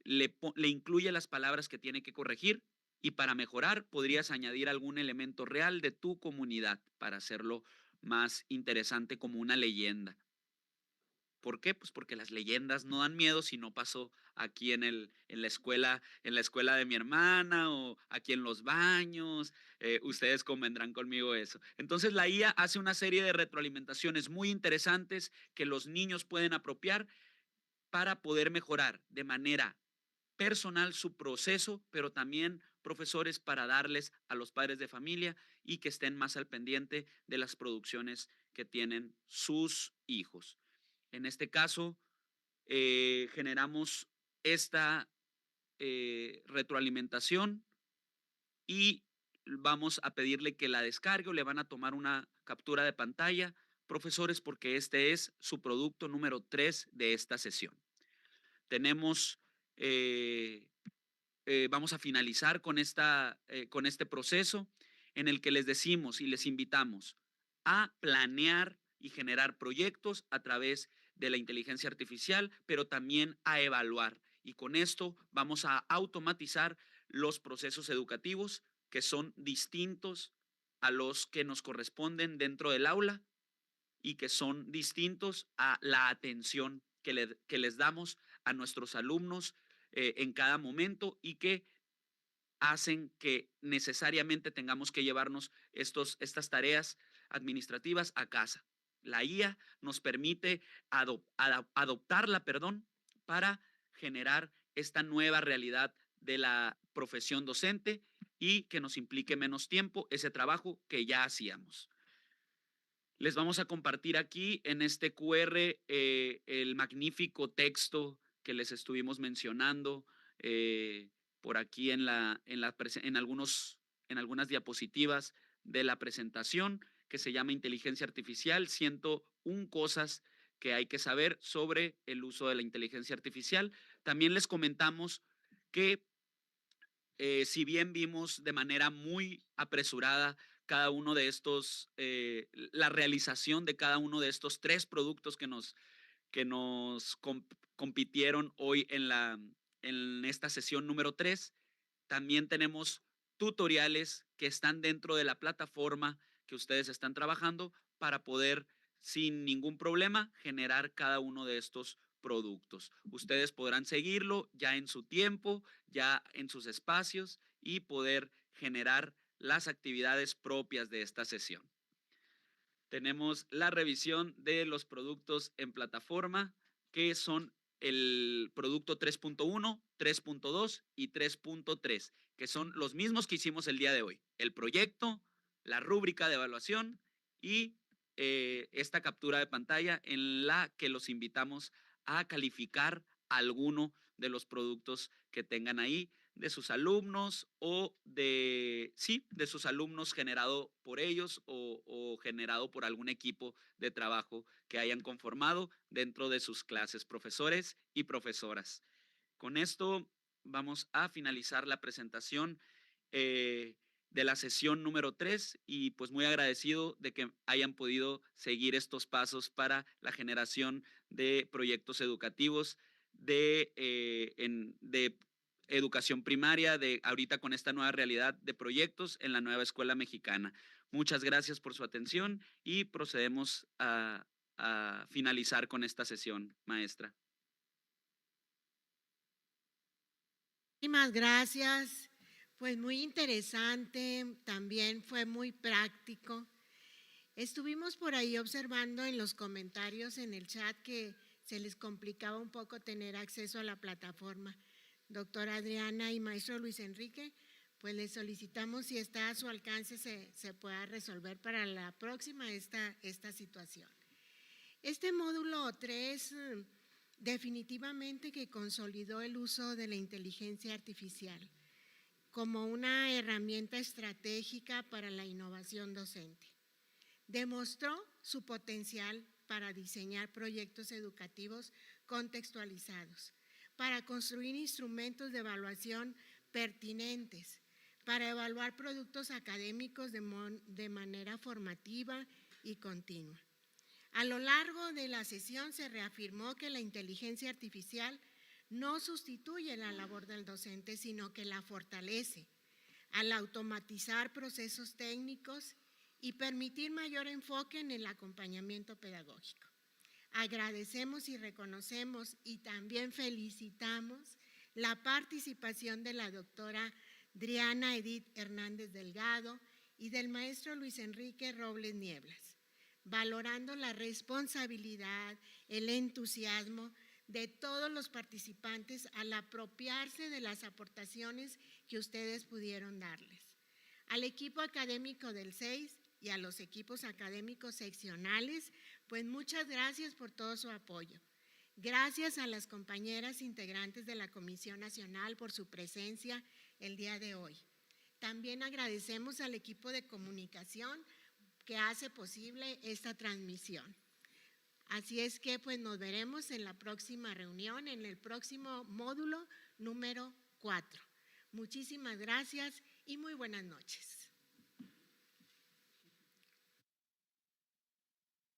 Le incluye las palabras que tiene que corregir y para mejorar podrías añadir algún elemento real de tu comunidad para hacerlo más interesante como una leyenda. ¿Por qué? Pues porque las leyendas no dan miedo si no pasó aquí en la escuela de mi hermana o aquí en los baños. Ustedes convendrán conmigo eso. Entonces la IA hace una serie de retroalimentaciones muy interesantes que los niños pueden apropiar para poder mejorar de manera personal su proceso, pero también profesores para darles a los padres de familia y que estén más al pendiente de las producciones que tienen sus hijos. En este caso, generamos esta retroalimentación y vamos a pedirle que la descargue o le van a tomar una captura de pantalla, profesores, porque este es su producto número 3 de esta sesión. Tenemos vamos a finalizar con este proceso en el que les decimos y les invitamos a planear y generar proyectos a través de la inteligencia artificial, pero también a evaluar. Y con esto vamos a automatizar los procesos educativos que son distintos a los que nos corresponden dentro del aula y que son distintos a la atención que les damos a nuestros alumnos en cada momento y que hacen que necesariamente tengamos que llevarnos estas tareas administrativas a casa. La IA nos permite adoptarla, para generar esta nueva realidad de la profesión docente y que nos implique menos tiempo ese trabajo que ya hacíamos. Les vamos a compartir aquí en este QR el magnífico texto que les estuvimos mencionando por aquí en algunas diapositivas de la presentación, que se llama Inteligencia Artificial, 101 cosas que hay que saber sobre el uso de la inteligencia artificial. También les comentamos que si bien vimos de manera muy apresurada cada uno de estos, la realización de cada uno de estos 3 productos que nos compitieron hoy en esta sesión número 3, también tenemos tutoriales que están dentro de la plataforma que ustedes están trabajando para poder, sin ningún problema, generar cada uno de estos productos. Ustedes podrán seguirlo ya en su tiempo, ya en sus espacios y poder generar las actividades propias de esta sesión. Tenemos la revisión de los productos en plataforma, que son el producto 3.1, 3.2 y 3.3, que son los mismos que hicimos el día de hoy. El proyecto, la rúbrica de evaluación y esta captura de pantalla en la que los invitamos a calificar alguno de los productos que tengan ahí de sus alumnos o de sus alumnos generado por ellos o generado por algún equipo de trabajo que hayan conformado dentro de sus clases, profesores y profesoras. Con esto vamos a finalizar la presentación de la sesión número 3 y pues muy agradecido de que hayan podido seguir estos pasos para la generación de proyectos educativos de educación primaria, de ahorita con esta nueva realidad de proyectos en la nueva escuela mexicana. Muchas gracias por su atención y procedemos a finalizar con esta sesión, maestra. Muchísimas gracias. Pues muy interesante, también fue muy práctico. Estuvimos por ahí observando en los comentarios en el chat que se les complicaba un poco tener acceso a la plataforma. Doctora Adriana y maestro Luis Enrique, pues les solicitamos si está a su alcance se pueda resolver para la próxima esta situación. Este módulo 3 definitivamente que consolidó el uso de la inteligencia artificial como una herramienta estratégica para la innovación docente. Demostró su potencial para diseñar proyectos educativos contextualizados, para construir instrumentos de evaluación pertinentes, para evaluar productos académicos de manera formativa y continua. A lo largo de la sesión se reafirmó que la inteligencia artificial no sustituye la labor del docente, sino que la fortalece al automatizar procesos técnicos y permitir mayor enfoque en el acompañamiento pedagógico. Agradecemos y reconocemos y también felicitamos la participación de la doctora Driana Edith Hernández Delgado y del maestro Luis Enrique Robles Nieblas, valorando la responsabilidad, el entusiasmo de todos los participantes al apropiarse de las aportaciones que ustedes pudieron darles. Al equipo académico del 6 y a los equipos académicos seccionales, pues muchas gracias por todo su apoyo. Gracias a las compañeras integrantes de la Comisión Nacional por su presencia el día de hoy. También agradecemos al equipo de comunicación que hace posible esta transmisión. Así es que pues nos veremos en la próxima reunión, en el próximo módulo número 4. Muchísimas gracias y muy buenas noches.